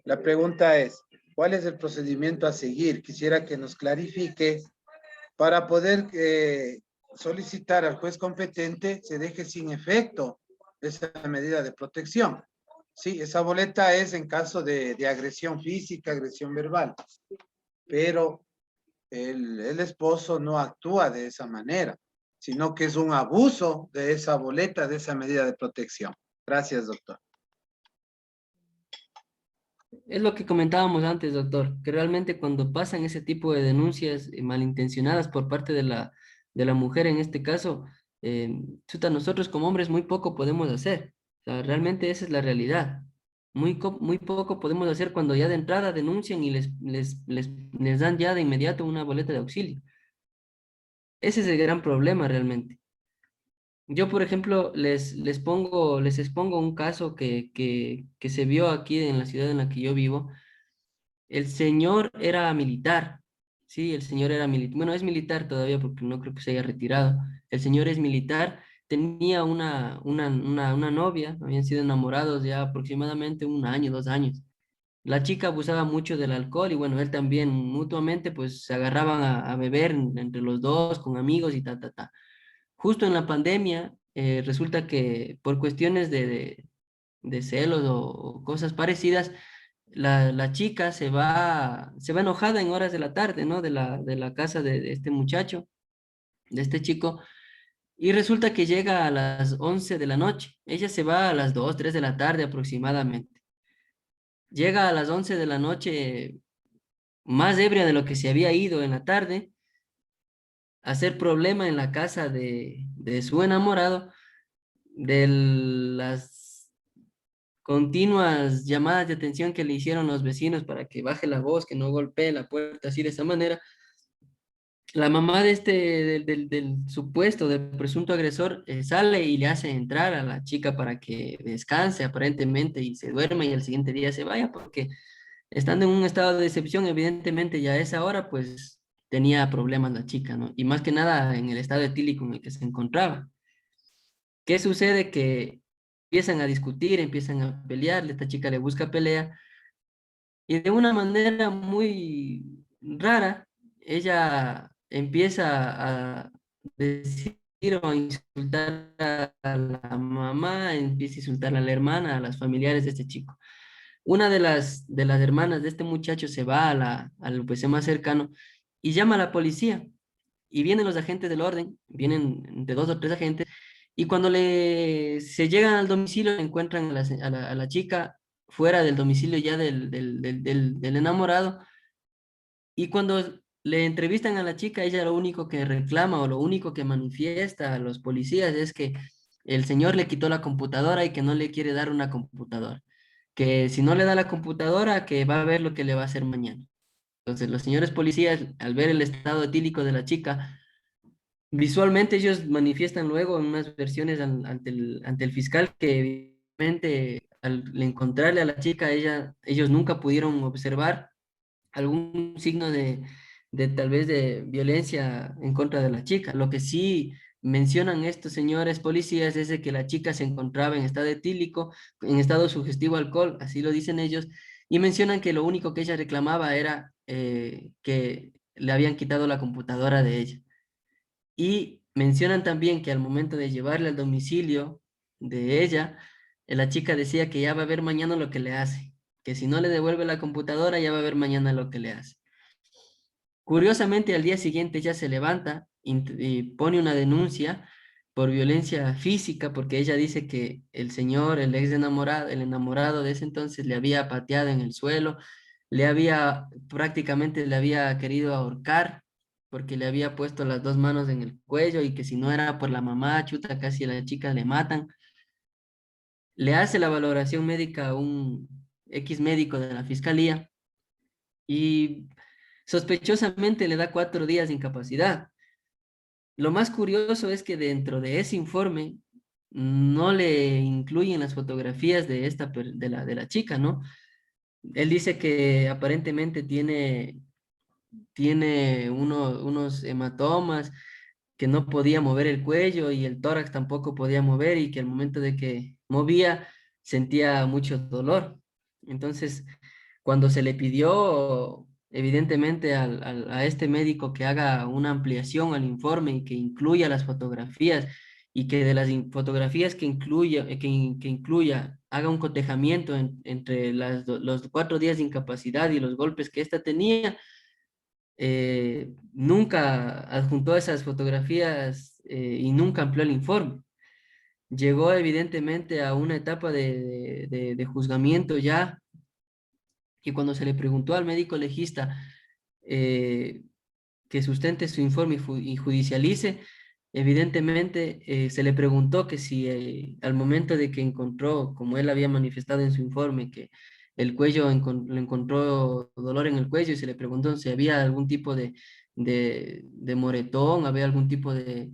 S9: La pregunta es, ¿cuál es el procedimiento a seguir? Quisiera que nos clarifique para poder solicitar al juez competente se deje sin efecto esa medida de protección. Sí, esa boleta es en caso de agresión física, agresión verbal, pero el esposo no actúa de esa manera, sino que es un abuso de esa boleta, de esa medida de protección. Gracias, doctor.
S1: Es lo que comentábamos antes, doctor, que realmente cuando pasan ese tipo de denuncias malintencionadas por parte de la mujer en este caso, chuta, nosotros como hombres muy poco podemos hacer. O sea, realmente esa es la realidad. Muy poco podemos hacer cuando ya de entrada denuncian y les dan ya de inmediato una boleta de auxilio. Ese es el gran problema realmente. Yo, por ejemplo, les expongo un caso que se vio aquí en la ciudad en la que yo vivo. El señor era militar, sí, el señor era militar. Bueno, es militar todavía porque no creo que se haya retirado. El señor es militar tenía una novia, habían sido enamorados ya aproximadamente 1 año, 2 años. La chica abusaba mucho del alcohol y bueno, él también mutuamente pues se agarraban a beber entre los dos con amigos y ta, ta, ta. Justo en la pandemia resulta que por cuestiones de celos o cosas parecidas, la chica se va enojada en horas de la tarde, ¿no? De la casa de este muchacho, de este chico, y resulta que llega a las 11 de la noche. Ella se va a las 2 3 de la tarde aproximadamente. Llega a las 11 de la noche más ebria de lo que se había ido en la tarde, a hacer problema en la casa de su enamorado, de las continuas llamadas de atención que le hicieron los vecinos para que baje la voz, que no golpee la puerta así de esa manera. La mamá de del supuesto, del presunto agresor, sale y le hace entrar a la chica para que descanse aparentemente y se duerma y el siguiente día se vaya, porque estando en un estado de decepción, evidentemente ya a esa hora, pues tenía problemas la chica, ¿no? Y más que nada en el estado etílico en el que se encontraba. ¿Qué sucede? Que empiezan a discutir, empiezan a pelear, esta chica le busca pelea y de una manera muy rara, ella empieza a decir o a insultar a la mamá, empieza a insultar a la hermana, a las familiares de este chico. Una de las hermanas de este muchacho se va al PC más cercano y llama a la policía. Y vienen los agentes del orden, vienen de 2 o 3 agentes, y cuando se llegan al domicilio encuentran a la chica fuera del domicilio ya del enamorado, y cuando le entrevistan a la chica, ella lo único que reclama o lo único que manifiesta a los policías es que el señor le quitó la computadora y que no le quiere dar una computadora, que si no le da la computadora, que va a ver lo que le va a hacer mañana. Entonces, los señores policías, al ver el estado etílico de la chica, visualmente ellos manifiestan luego en unas versiones ante el fiscal que evidentemente al encontrarle a la chica, ellos nunca pudieron observar algún signo de tal vez de violencia en contra de la chica. Lo que sí mencionan estos señores policías es de que la chica se encontraba en estado etílico, en estado sugestivo al alcohol, así lo dicen ellos, y mencionan que lo único que ella reclamaba era que le habían quitado la computadora de ella. Y mencionan también que al momento de llevarle al domicilio de ella, la chica decía que ya va a ver mañana lo que le hace, que si no le devuelve la computadora, ya va a ver mañana lo que le hace. Curiosamente, al día siguiente ella se levanta y pone una denuncia por violencia física, porque ella dice que el señor, el ex enamorado, el enamorado de ese entonces, le había pateado en el suelo, prácticamente le había querido ahorcar, porque le había puesto las 2 manos en el cuello y que si no era por la mamá, chuta, casi a la chica le matan. Le hace la valoración médica a un X médico de la fiscalía y sospechosamente le da 4 días de incapacidad. Lo más curioso es que dentro de ese informe no le incluyen las fotografías de la chica, ¿no? Él dice que aparentemente tiene unos hematomas, que no podía mover el cuello y el tórax tampoco podía mover y que al momento de que movía sentía mucho dolor. Entonces, cuando se le pidió evidentemente a este médico que haga una ampliación al informe y que incluya las fotografías y que de las fotografías que incluya haga un cotejamiento entre los 4 días de incapacidad y los golpes que ésta tenía, nunca adjuntó esas fotografías y nunca amplió el informe. Llegó evidentemente a una etapa de juzgamiento ya, y cuando se le preguntó al médico legista eh, que sustente su informe y judicialice, evidentemente se le preguntó que si al momento de que encontró, como él había manifestado en su informe, que el cuello le encontró dolor en el cuello y se le preguntó si había algún tipo de moretón, había algún tipo de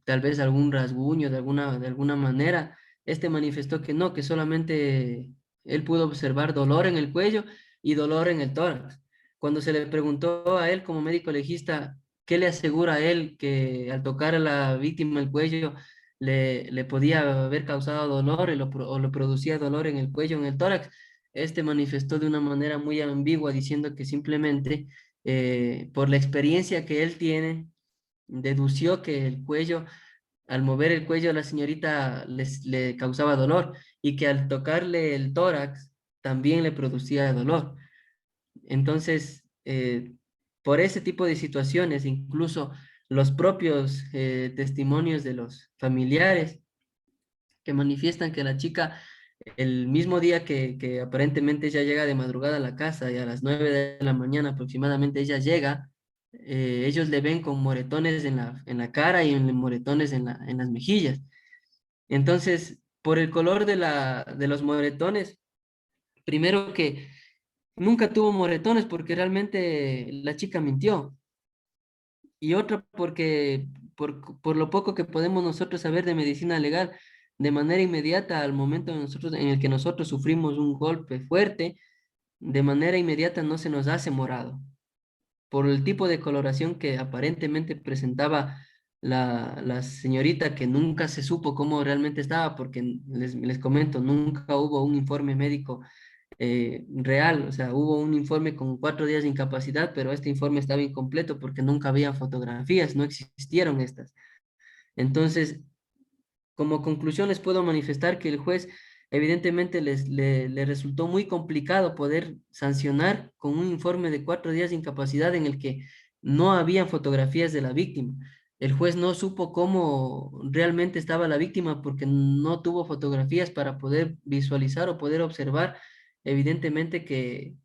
S1: tal vez algún rasguño de alguna manera, este manifestó que no, que solamente él pudo observar dolor en el cuello y dolor en el tórax. Cuando se le preguntó a él como médico legista ¿qué le asegura a él que al tocar a la víctima el cuello le podía haber causado dolor o le producía dolor en el cuello, en el tórax? Este manifestó de una manera muy ambigua diciendo que simplemente por la experiencia que él tiene, dedució que el cuello, al mover el cuello a la señorita le causaba dolor y que al tocarle el tórax también le producía dolor. Entonces, por ese tipo de situaciones, incluso los propios testimonios de los familiares que manifiestan que la chica, el mismo día que aparentemente ella llega de madrugada a la casa y a las 9 de la mañana aproximadamente ella llega, ellos le ven con moretones en la cara y en moretones en las mejillas. Entonces, por el color de los moretones, primero que nunca tuvo moretones porque realmente la chica mintió. Y otra porque por lo poco que podemos nosotros saber de medicina legal, de manera inmediata al momento en el que nosotros sufrimos un golpe fuerte, de manera inmediata no se nos hace morado. Por el tipo de coloración que aparentemente presentaba la señorita, que nunca se supo cómo realmente estaba, porque les comento, nunca hubo un informe médico real, o sea, hubo un informe con 4 días de incapacidad, pero este informe estaba incompleto porque nunca había fotografías, no existieron estas. Entonces, como conclusión les puedo manifestar que el juez evidentemente le resultó muy complicado poder sancionar con un informe de 4 días de incapacidad en el que no habían fotografías de la víctima. El juez no supo cómo realmente estaba la víctima porque no tuvo fotografías para poder visualizar o poder observar evidentemente que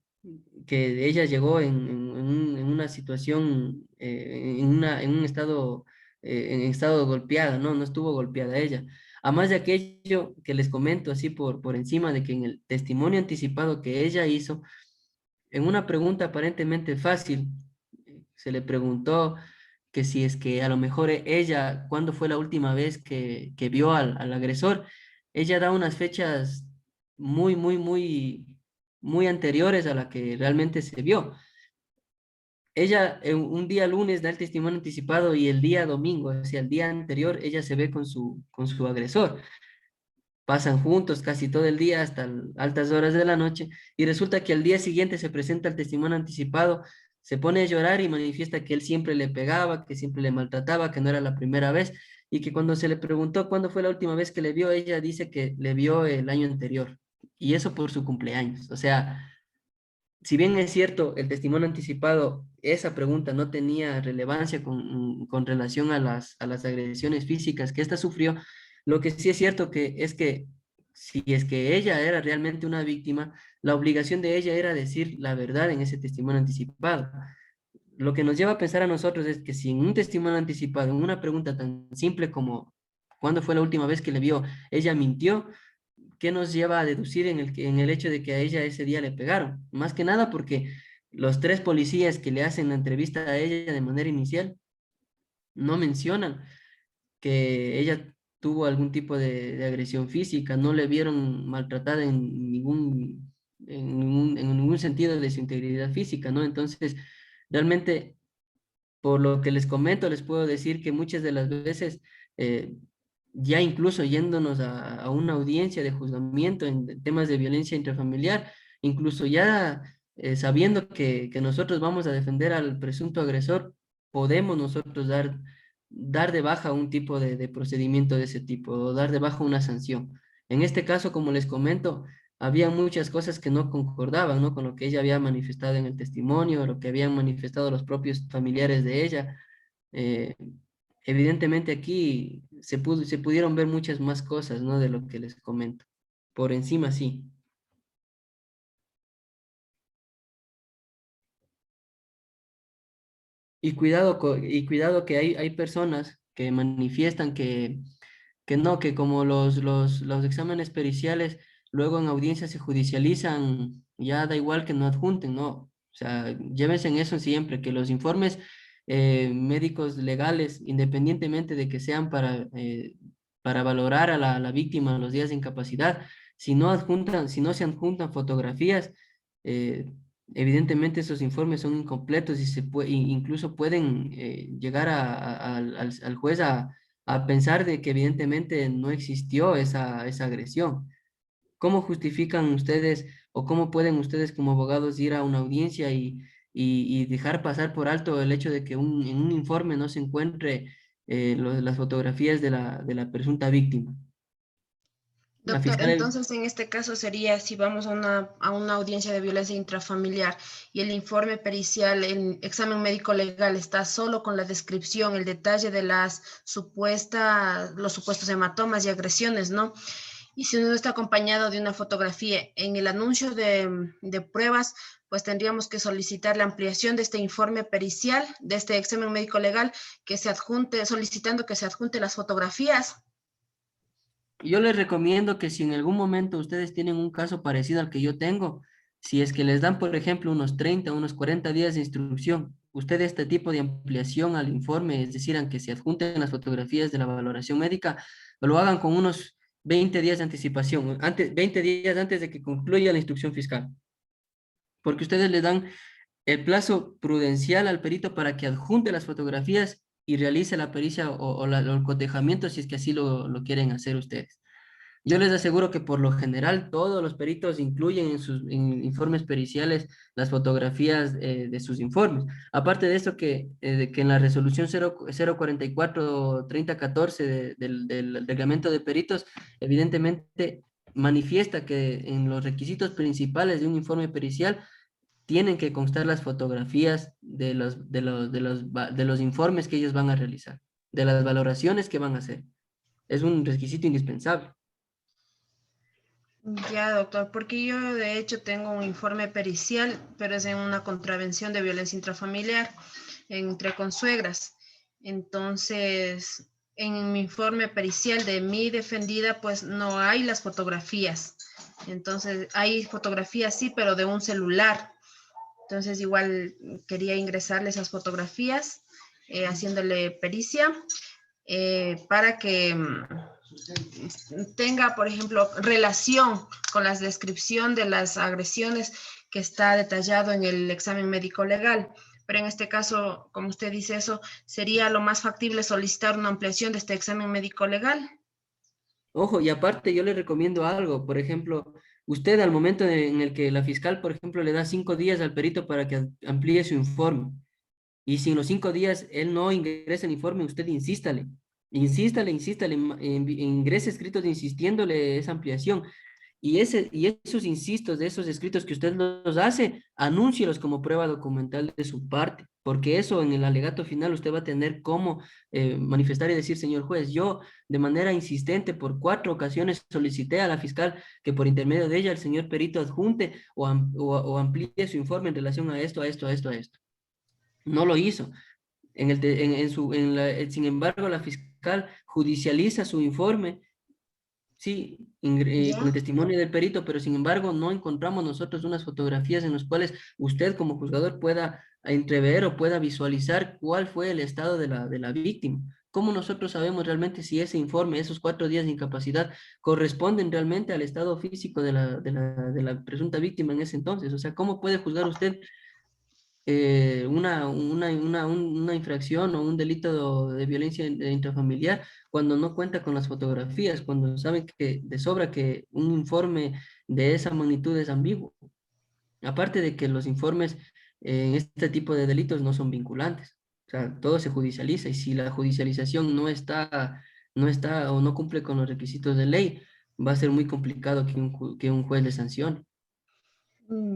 S1: ella llegó en una situación, en un estado en estado golpeada, ¿no? No estuvo golpeada ella. Además de aquello que les comento así por encima de que en el testimonio anticipado que ella hizo, en una pregunta aparentemente fácil, se le preguntó que si es que a lo mejor ella, ¿cuándo fue la última vez que vio al agresor? Ella da unas fechas muy anteriores a la que realmente se vio. Ella un día lunes da el testimonio anticipado y el día domingo, o sea, el día anterior, ella se ve con su agresor. Pasan juntos casi todo el día hasta altas horas de la noche y resulta que al día siguiente se presenta el testimonio anticipado, se pone a llorar y manifiesta que él siempre le pegaba, que siempre le maltrataba, que no era la primera vez y que cuando se le preguntó cuándo fue la última vez que le vio, ella dice que le vio el año anterior y eso por su cumpleaños. O sea, si bien es cierto, el testimonio anticipado, esa pregunta no tenía relevancia con relación a las agresiones físicas que ésta sufrió, lo que sí es cierto que si es que ella era realmente una víctima, la obligación de ella era decir la verdad en ese testimonio anticipado. Lo que nos lleva a pensar a nosotros es que si en un testimonio anticipado, en una pregunta tan simple como ¿cuándo fue la última vez que le vio? Ella mintió, ¿qué nos lleva a deducir en el hecho de que a ella ese día le pegaron? Más que nada porque los 3 policías que le hacen la entrevista a ella de manera inicial no mencionan que ella tuvo algún tipo de agresión física, no le vieron maltratada en ningún sentido de su integridad física, ¿no? Entonces, realmente, por lo que les comento, les puedo decir que muchas de las veces eh, ya incluso yéndonos a una audiencia de juzgamiento en temas de violencia intrafamiliar, incluso ya sabiendo que nosotros vamos a defender al presunto agresor, podemos nosotros dar de baja un tipo de procedimiento de ese tipo, o dar de baja una sanción. En este caso, como les comento, había muchas cosas que no concordaban, ¿no? Con lo que ella había manifestado en el testimonio, lo que habían manifestado los propios familiares de ella. Eh, Evidentemente aquí se pudieron ver muchas más cosas, ¿no? De lo que les comento. Por encima, sí. Y cuidado que hay personas que manifiestan que no, que como los exámenes periciales luego en audiencia se judicializan, ya da igual que no adjunten, ¿no? O sea, llévense en eso siempre, que los informes médicos legales, independientemente de que sean para valorar a la víctima los días de incapacidad, si no se adjuntan fotografías, eh, evidentemente esos informes son incompletos y incluso pueden llegar al juez a pensar de que evidentemente no existió esa agresión. ¿Cómo justifican ustedes o cómo pueden ustedes como abogados ir a una audiencia y dejar pasar por alto el hecho de que en un informe no se encuentre las fotografías de la presunta víctima? La
S5: Doctor,
S1: fiscal,
S5: entonces en este caso sería si vamos a una audiencia de violencia intrafamiliar y el informe pericial, el examen médico legal está solo con la descripción, el detalle de los supuestos hematomas y agresiones, ¿no? Y si no está acompañado de una fotografía en el anuncio de pruebas, pues tendríamos que solicitar la ampliación de este informe pericial, de este examen médico legal, que se adjunte, solicitando que se adjunte las fotografías.
S1: yo les recomiendo que si en algún momento ustedes tienen un caso parecido al que yo tengo, si es que les dan, por ejemplo, unos 30, unos 40 días de instrucción, ustedes este tipo de ampliación al informe, es decir, aunque se adjunten las fotografías de la valoración médica, lo hagan con unos 20 días de anticipación, 20 días antes de que concluya la instrucción fiscal, porque ustedes le dan el plazo prudencial al perito para que adjunte las fotografías y realice la pericia o el cotejamiento si es que así lo quieren hacer ustedes. Yo les aseguro que por lo general todos los peritos incluyen en sus informes periciales las fotografías de sus informes. Aparte de eso, de que en la resolución 044-3014 del reglamento de peritos, evidentemente manifiesta que en los requisitos principales de un informe pericial tienen que constar las fotografías de los informes que ellos van a realizar, de las valoraciones que van a hacer. Es un requisito indispensable.
S5: Ya, doctor, porque yo de hecho tengo un informe pericial, pero es en una contravención de violencia intrafamiliar entre consuegras. Entonces, en mi informe pericial de mi defendida, pues no hay las fotografías. Entonces, hay fotografías sí, pero de un celular. Entonces, igual quería ingresarle esas fotografías, haciéndole pericia, para que tenga, por ejemplo, relación con la descripción de las agresiones que está detallado en el examen médico legal. Pero en este caso, como usted dice eso, sería lo más factible solicitar una ampliación de este examen médico legal.
S1: Ojo, y aparte yo le recomiendo algo, por ejemplo, usted al momento en el que la fiscal, por ejemplo, le da 5 días al perito para que amplíe su informe, y si en los 5 días él no ingresa el informe, usted insístale, ingrese escritos insistiéndole esa ampliación. Y esos insistos de esos escritos que usted los hace, anúncielos como prueba documental de su parte, porque eso en el alegato final usted va a tener cómo manifestar y decir, señor juez, yo de manera insistente por 4 ocasiones solicité a la fiscal que por intermedio de ella el señor perito adjunte o amplíe su informe en relación a esto, a esto, a esto, a esto. No lo hizo. Sin embargo, la fiscal judicializa su informe, sí, con el
S5: ¿Ya?
S1: testimonio del perito, pero sin embargo no encontramos nosotros unas fotografías en las cuales usted como juzgador pueda entrever o pueda visualizar cuál fue el estado de la víctima. ¿Cómo nosotros sabemos realmente si ese informe, esos 4 días de incapacidad, corresponden realmente al estado físico de la presunta víctima en ese entonces? O sea, ¿cómo puede juzgar usted una infracción o un delito de violencia intrafamiliar cuando no cuenta con las fotografías, cuando saben que de sobra que un informe de esa magnitud es ambiguo? Aparte de que los informes en este tipo de delitos no son vinculantes, o sea, todo se judicializa y si la judicialización no está o no cumple con los requisitos de ley, va a ser muy complicado que un juez le sancione.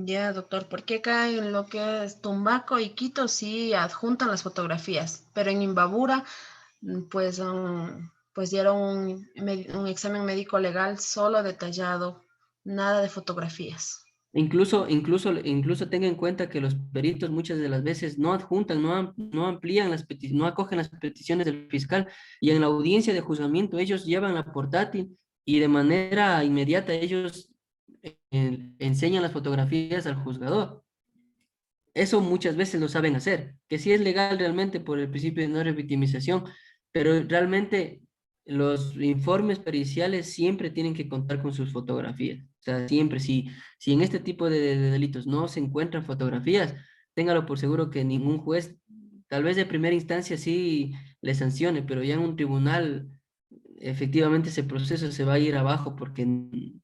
S5: Ya, doctor, porque acá en lo que es Tumbaco y Quito sí adjuntan las fotografías, pero en Imbabura, pues, pues dieron un examen médico legal solo detallado, nada de fotografías.
S1: Incluso tenga en cuenta que los peritos muchas de las veces no adjuntan, no amplían no acogen las peticiones del fiscal y en la audiencia de juzgamiento ellos llevan la portátil y de manera inmediata ellos enseñan las fotografías al juzgador. Eso muchas veces lo saben hacer, que sí es legal realmente por el principio de no revictimización, pero realmente los informes periciales siempre tienen que contar con sus fotografías. O sea, siempre, si en este tipo de delitos no se encuentran fotografías, téngalo por seguro que ningún juez, tal vez de primera instancia sí le sancione, pero ya en un tribunal, efectivamente ese proceso se va a ir abajo, porque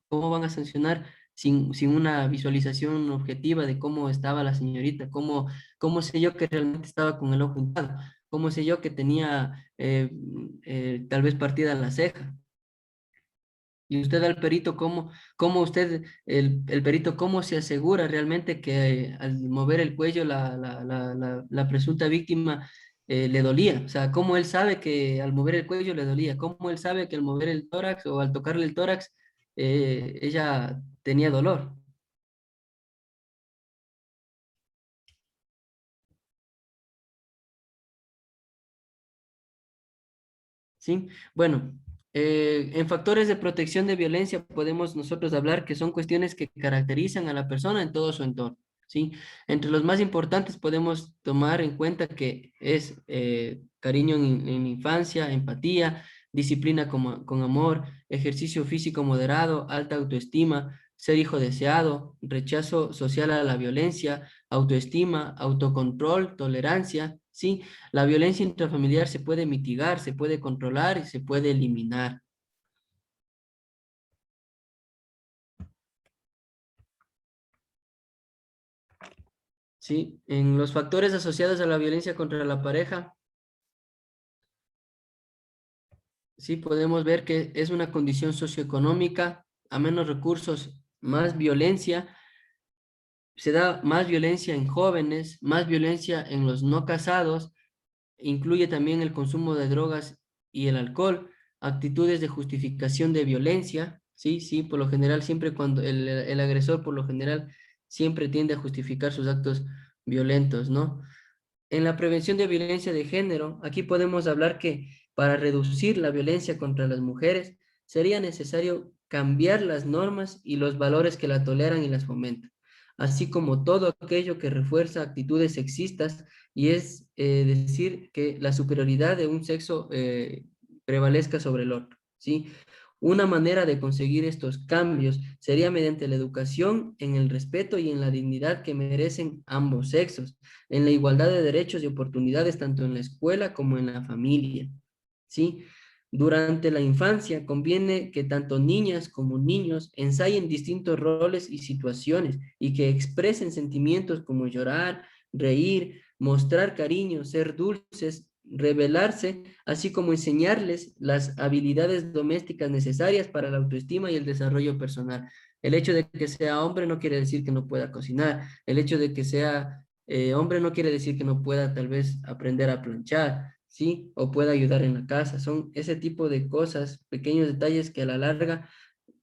S1: ¿cómo van a sancionar sin una visualización objetiva de cómo estaba la señorita? ¿Cómo sé yo que realmente estaba con el ojo hinchado? ¿Cómo sé yo que tenía tal vez partida la ceja? Y usted al perito, ¿cómo usted, el perito, cómo se asegura realmente que al mover el cuello la presunta víctima le dolía? O sea, ¿cómo él sabe que al mover el cuello le dolía? ¿Cómo él sabe que al mover el tórax o al tocarle el tórax ella tenía dolor? ¿Sí? Bueno, en factores de protección de violencia podemos nosotros hablar que son cuestiones que caracterizan a la persona en todo su entorno, ¿sí? Entre los más importantes podemos tomar en cuenta que es cariño en infancia, empatía, disciplina con amor, ejercicio físico moderado, alta autoestima, ser hijo deseado, rechazo social a la violencia, autoestima, autocontrol, tolerancia, ¿sí? La violencia intrafamiliar se puede mitigar, se puede controlar y se puede eliminar. ¿Sí? En los factores asociados a la violencia contra la pareja, sí podemos ver que es una condición socioeconómica, a menos recursos, más violencia, se da más violencia en jóvenes, más violencia en los no casados, incluye también el consumo de drogas y el alcohol, actitudes de justificación de violencia, sí, sí, por lo general siempre cuando el agresor por lo general siempre tiende a justificar sus actos violentos, ¿no? En la prevención de violencia de género, aquí podemos hablar que para reducir la violencia contra las mujeres sería necesario cambiar las normas y los valores que la toleran y las fomentan, así como todo aquello que refuerza actitudes sexistas y es decir que la superioridad de un sexo prevalezca sobre el otro, ¿sí? Una manera de conseguir estos cambios sería mediante la educación en el respeto y en la dignidad que merecen ambos sexos, en la igualdad de derechos y oportunidades tanto en la escuela como en la familia, ¿sí? Durante la infancia conviene que tanto niñas como niños ensayen distintos roles y situaciones y que expresen sentimientos como llorar, reír, mostrar cariño, ser dulces, revelarse, así como enseñarles las habilidades domésticas necesarias para la autoestima y el desarrollo personal. El hecho de que sea hombre no quiere decir que no pueda cocinar. El hecho de que sea hombre no quiere decir que no pueda tal vez aprender a planchar, ¿sí? O pueda ayudar en la casa. Son ese tipo de cosas, pequeños detalles que a la larga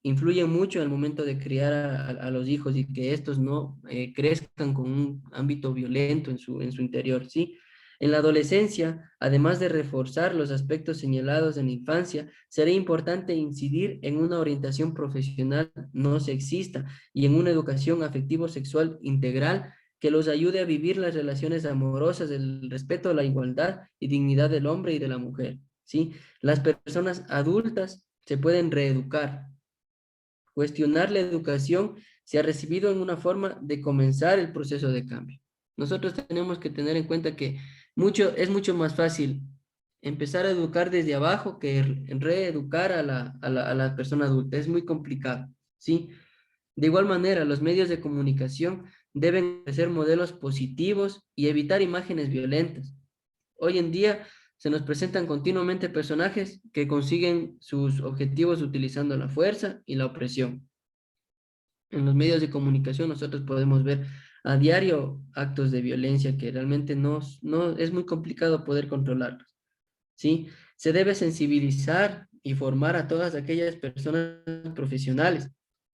S1: influyen mucho al momento de criar a los hijos y que estos no crezcan con un ámbito violento en su interior, ¿sí? En la adolescencia, además de reforzar los aspectos señalados en la infancia, será importante incidir en una orientación profesional no sexista y en una educación afectivo-sexual integral que los ayude a vivir las relaciones amorosas, el respeto a la igualdad y dignidad del hombre y de la mujer, ¿sí? Las personas adultas se pueden reeducar. Cuestionar la educación se ha recibido en una forma de comenzar el proceso de cambio. Nosotros tenemos que tener en cuenta que es mucho más fácil empezar a educar desde abajo que reeducar a la persona adulta. Es muy complicado, ¿sí? De igual manera, los medios de comunicación deben ser modelos positivos y evitar imágenes violentas. Hoy en día se nos presentan continuamente personajes que consiguen sus objetivos utilizando la fuerza y la opresión. En los medios de comunicación nosotros podemos ver a diario actos de violencia que realmente no es muy complicado poder controlarlos, ¿sí? Se debe sensibilizar y formar a todas aquellas personas profesionales,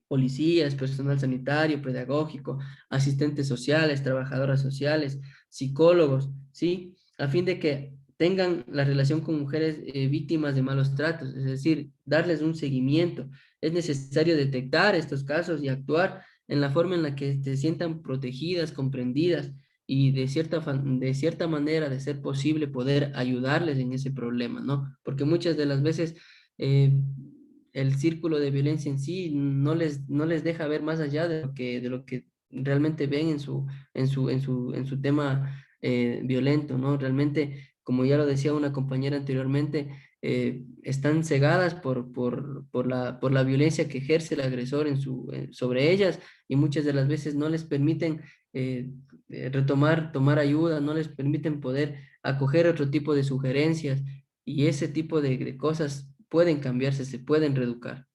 S1: policías, personal sanitario, pedagógico, asistentes sociales, trabajadoras sociales, psicólogos, ¿sí? A fin de que tengan la relación con mujeres víctimas de malos tratos, es decir, darles un seguimiento. Es necesario detectar estos casos y actuar en la forma en la que se sientan protegidas, comprendidas y de cierta manera, de ser posible, poder ayudarles en ese problema, ¿no? Porque muchas de las veces el círculo de violencia en sí no les deja ver más allá de lo que realmente ven en su tema violento, ¿no? Realmente, como ya lo decía una compañera anteriormente, están cegadas por la violencia que ejerce el agresor sobre ellas, y muchas de las veces no les permiten tomar ayuda, no les permiten poder acoger otro tipo de sugerencias, y ese tipo de cosas pueden cambiarse, se pueden reeducar.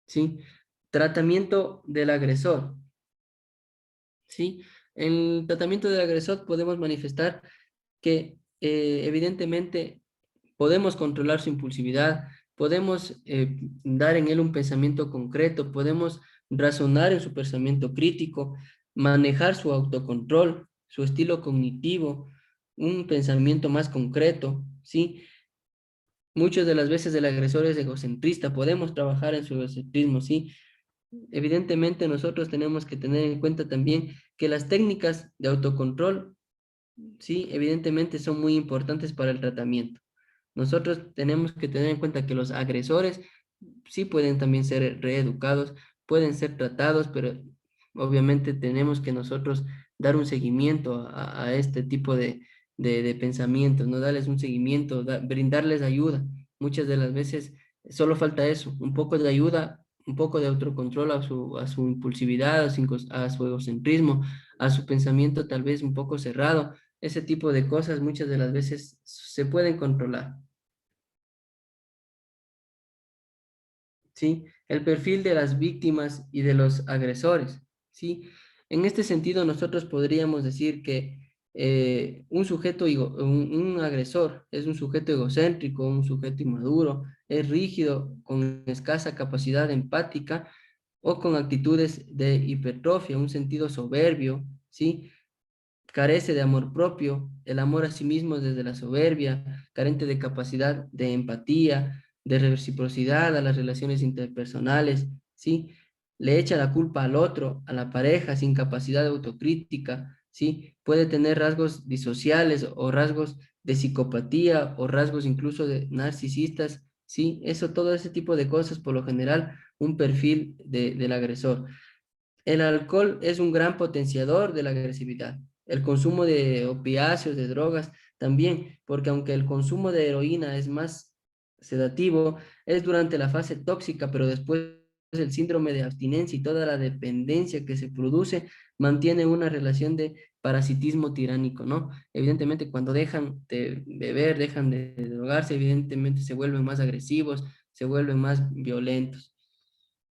S1: ¿Sí? Tratamiento del agresor. ¿Sí? En el tratamiento del agresor podemos manifestar que evidentemente podemos controlar su impulsividad, podemos dar en él un pensamiento concreto, podemos razonar en su pensamiento crítico, manejar su autocontrol, su estilo cognitivo, un pensamiento más concreto, ¿sí? Muchas de las veces el agresor es egocentrista, podemos trabajar en su egocentrismo, ¿sí? Evidentemente nosotros tenemos que tener en cuenta también que las técnicas de autocontrol, sí, evidentemente son muy importantes para el tratamiento. Nosotros tenemos que tener en cuenta que los agresores sí pueden también ser reeducados, pueden ser tratados, pero obviamente tenemos que nosotros dar un seguimiento a este tipo de pensamientos, no darles un seguimiento, brindarles ayuda. Muchas de las veces solo falta eso, un poco de ayuda, un poco de autocontrol a su impulsividad, a su egocentrismo, a su pensamiento tal vez un poco cerrado. Ese tipo de cosas muchas de las veces se pueden controlar. ¿Sí? El perfil de las víctimas y de los agresores, ¿sí? En este sentido, nosotros podríamos decir que un agresor es un sujeto egocéntrico, un sujeto inmaduro, es rígido, con escasa capacidad empática o con actitudes de hipertrofia, un sentido soberbio, ¿sí? Carece de amor propio, el amor a sí mismo desde la soberbia, carente de capacidad de empatía, de reciprocidad a las relaciones interpersonales, ¿sí? Le echa la culpa al otro, a la pareja, sin capacidad de autocrítica, ¿sí? Puede tener rasgos disociales o rasgos de psicopatía o rasgos incluso de narcisistas, ¿sí? Eso, todo ese tipo de cosas, por lo general, un perfil del agresor. El alcohol es un gran potenciador de la agresividad. El consumo de opiáceos, de drogas, también, porque aunque el consumo de heroína es más sedativo, es durante la fase tóxica, pero después el síndrome de abstinencia y toda la dependencia que se produce mantiene una relación de parasitismo tiránico, ¿no? Evidentemente, cuando dejan de beber, dejan de drogarse, evidentemente se vuelven más agresivos, se vuelven más violentos.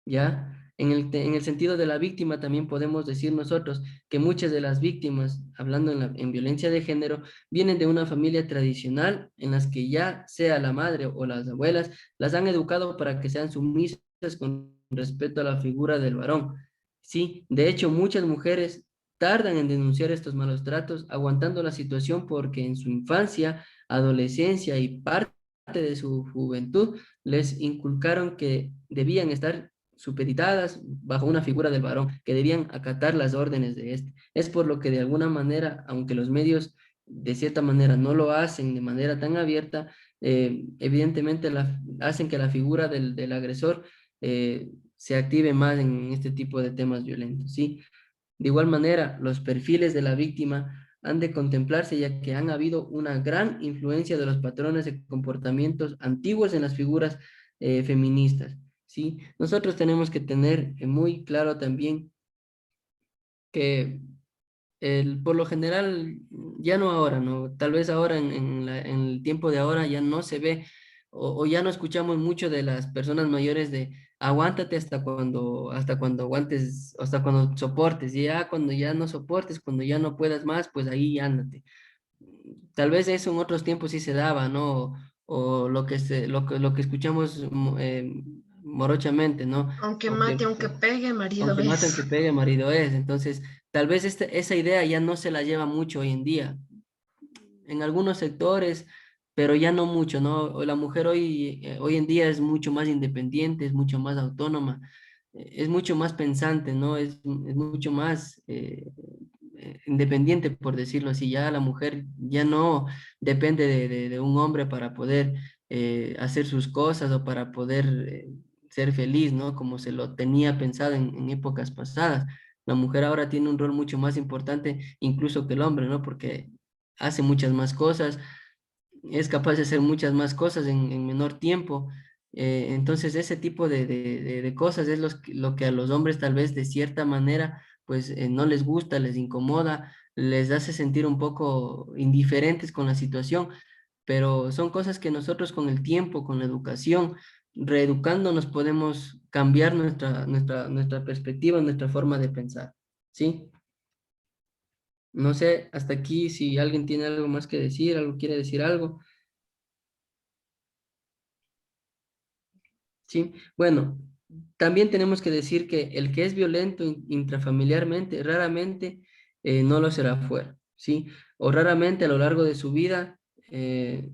S1: ¿Ya? En el sentido de la víctima también podemos decir nosotros que muchas de las víctimas, hablando en violencia de género, vienen de una familia tradicional en las que ya sea la madre o las abuelas, las han educado para que sean sumisas con respecto a la figura del varón. Sí, de hecho, muchas mujeres tardan en denunciar estos malos tratos, aguantando la situación porque en su infancia, adolescencia y parte de su juventud les inculcaron que debían estar supeditadas bajo una figura del varón, que debían acatar las órdenes de este. Es por lo que de alguna manera, aunque los medios de cierta manera no lo hacen de manera tan abierta, evidentemente hacen que la figura del agresor se active más en este tipo de temas violentos, ¿sí? De igual manera, los perfiles de la víctima han de contemplarse ya que han habido una gran influencia de los patrones de comportamientos antiguos en las figuras feministas, ¿sí? Nosotros tenemos que tener muy claro también que por lo general, ya no ahora, ¿no? Tal vez ahora en el tiempo de ahora ya no se ve o ya no escuchamos mucho de las personas mayores de aguántate hasta cuando aguantes, hasta cuando soportes, y ya cuando ya no soportes, cuando ya no puedas más, pues ahí ándate. Tal vez eso en otros tiempos sí se daba, ¿no? O lo que escuchamos morochamente, ¿no?
S5: Aunque
S1: Aunque,
S5: mate, aunque pegue, marido
S1: aunque matan que
S5: es.
S1: pegue, marido es. Entonces, tal vez esa idea ya no se la lleva mucho hoy en día. En algunos sectores, pero ya no mucho, ¿no? O la mujer hoy en día es mucho más independiente, es mucho más autónoma, es mucho más pensante, ¿no? Es mucho más independiente, por decirlo así. Ya la mujer ya no depende de un hombre para poder hacer sus cosas o para poder ser feliz, ¿no? Como se lo tenía pensado en épocas pasadas. La mujer ahora tiene un rol mucho más importante incluso que el hombre, ¿no? Porque hace muchas más cosas, es capaz de hacer muchas más cosas en menor tiempo. Entonces, ese tipo de cosas es lo que a los hombres tal vez de cierta manera, pues no les gusta, les incomoda, les hace sentir un poco indiferentes con la situación, pero son cosas que nosotros con el tiempo, con la educación, reeducándonos, podemos cambiar nuestra perspectiva, nuestra forma de pensar, ¿sí? No sé, hasta aquí si alguien tiene algo más que decir, algo quiere decir algo. Sí, bueno, también tenemos que decir que el que es violento intrafamiliarmente raramente no lo será fuera, ¿sí? O raramente a lo largo de su vida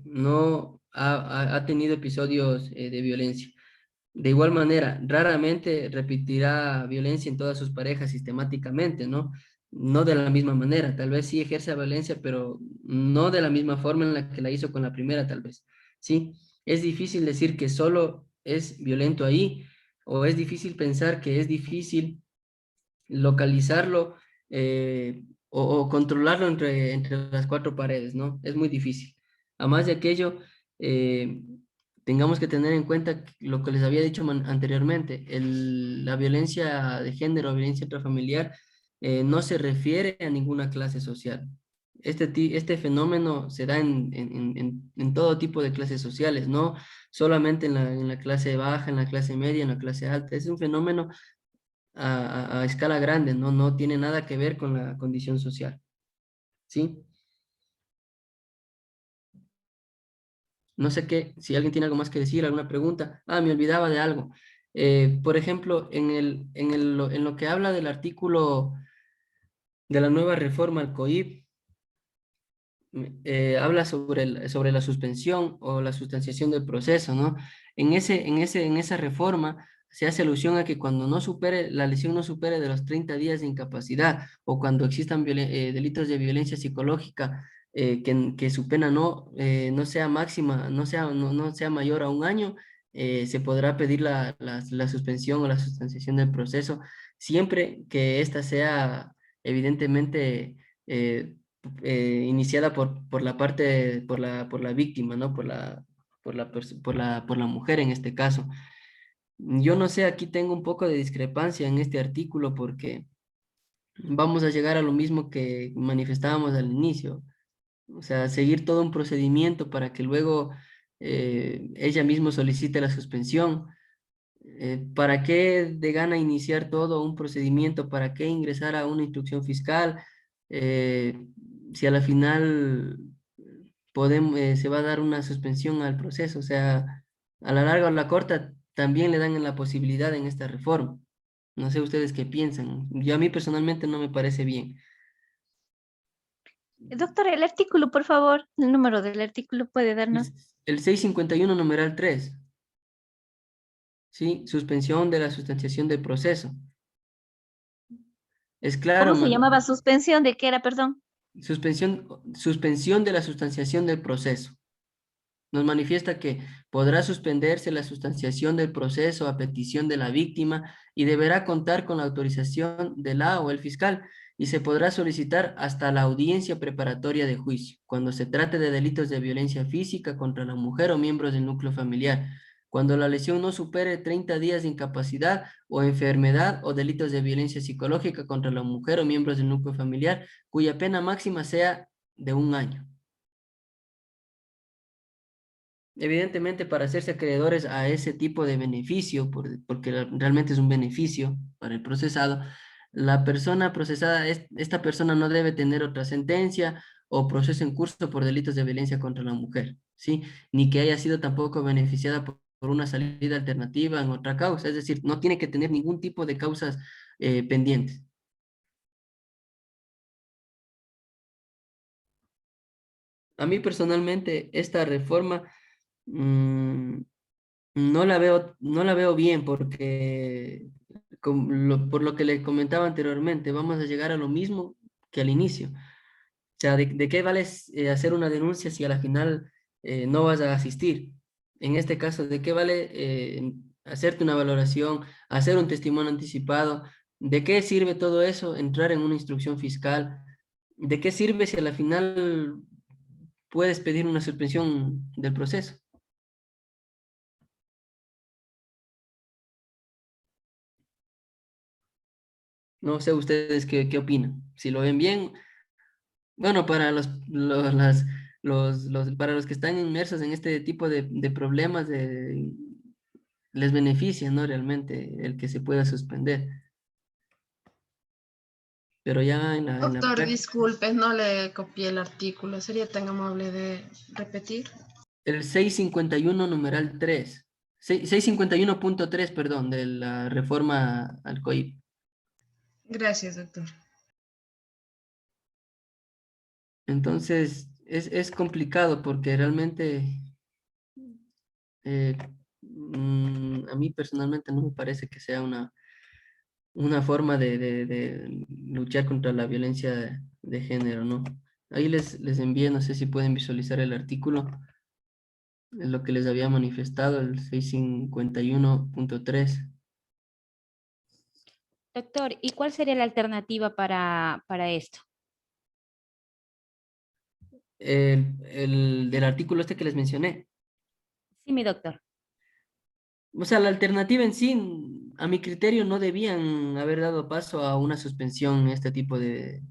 S1: no ha tenido episodios de violencia. De igual manera, raramente repetirá violencia en todas sus parejas sistemáticamente, ¿no? No de la misma manera, tal vez sí ejerce violencia, pero no de la misma forma en la que la hizo con la primera, tal vez, ¿sí? Es difícil decir que solo es violento ahí, o es difícil pensar que es difícil localizarlo o controlarlo entre las cuatro paredes, ¿no? Es muy difícil. Además de aquello, eh, tengamos que tener en cuenta lo que les había dicho anteriormente, la violencia de género, violencia intrafamiliar, no se refiere a ninguna clase social. Este fenómeno se da en todo tipo de clases sociales, no solamente en la clase baja, en la clase media, en la clase alta. Es un fenómeno a escala grande, ¿no? No tiene nada que ver con la condición social, ¿sí? No sé qué, si alguien tiene algo más que decir, alguna pregunta. Ah, me olvidaba de algo. Por ejemplo, en lo que habla del artículo de la nueva reforma al COIP, habla sobre la suspensión o la sustanciación del proceso, ¿no? En esa reforma se hace alusión a que cuando la lesión no supere de los 30 días de incapacidad o cuando existan delitos de violencia psicológica, que su pena no sea máxima, no sea mayor a un año, se podrá pedir la suspensión o la sustanciación del proceso, siempre que ésta sea evidentemente iniciada por la parte, por la víctima, ¿no? Por la mujer en este caso. Yo no sé, aquí tengo un poco de discrepancia en este artículo porque vamos a llegar a lo mismo que manifestábamos al inicio, o sea, seguir todo un procedimiento para que luego ella misma solicite la suspensión. ¿Para qué de gana iniciar todo un procedimiento? ¿Para qué ingresar a una instrucción fiscal? Eh, si a la final se va a dar una suspensión al proceso, o sea, a la larga o a la corta también le dan la posibilidad en esta reforma. No sé ustedes qué piensan. Yo a mí personalmente no me parece bien.
S3: Doctor, el artículo, por favor, el número del artículo puede
S1: El,
S3: darnos.
S1: el 651 numeral 3, ¿sí? Suspensión de la sustanciación del proceso. Es claro,
S3: ¿Cómo se llamaba? Suspensión de qué era, perdón.
S1: suspensión de la sustanciación del proceso. Nos manifiesta que podrá suspenderse la sustanciación del proceso a petición de la víctima y deberá contar con la autorización de la o el fiscal y se podrá solicitar hasta la audiencia preparatoria de juicio cuando se trate de delitos de violencia física contra la mujer o miembros del núcleo familiar, cuando la lesión no supere 30 días de incapacidad o enfermedad o delitos de violencia psicológica contra la mujer o miembros del núcleo familiar cuya pena máxima sea de 1 año. Evidentemente, para hacerse acreedores a ese tipo de beneficio, porque realmente es un beneficio para el procesado, la persona procesada, esta persona no debe tener otra sentencia o proceso en curso por delitos de violencia contra la mujer, ¿sí? Ni que haya sido tampoco beneficiada por una salida alternativa en otra causa, es decir, no tiene que tener ningún tipo de causas pendientes. A mí personalmente, esta reforma mm, no la veo bien porque por lo que le comentaba anteriormente, vamos a llegar a lo mismo que al inicio. O sea, ¿de qué vale hacer una denuncia si a la final no vas a asistir? En este caso, ¿de qué vale hacerte una valoración, hacer un testimonio anticipado? ¿De qué sirve todo eso? Entrar en una instrucción fiscal. ¿De qué sirve si a la final puedes pedir una suspensión del proceso? No sé ustedes qué opinan. Si lo ven bien, bueno, para para los que están inmersos en este tipo de problemas, les beneficia, ¿no? Realmente el que se pueda suspender. Pero ya en la
S5: Doctor,
S1: práctica,
S5: disculpe, no le copié el artículo. ¿Sería tan amable de repetir?
S1: el 651 numeral 3, 651.3, perdón, de la reforma al COIP.
S5: Gracias, doctor.
S1: Entonces, es complicado porque realmente eh, a mí personalmente no me parece que sea una forma de luchar contra la violencia de género, ¿no? Ahí les envié, no sé si pueden visualizar el artículo, lo que les había manifestado, el 651.3.
S10: Doctor, ¿y cuál sería la alternativa para esto?
S1: El del artículo este que les mencioné.
S10: Sí, mi doctor.
S1: O sea, la alternativa en sí, a mi criterio, no debían haber dado paso a una suspensión en este tipo de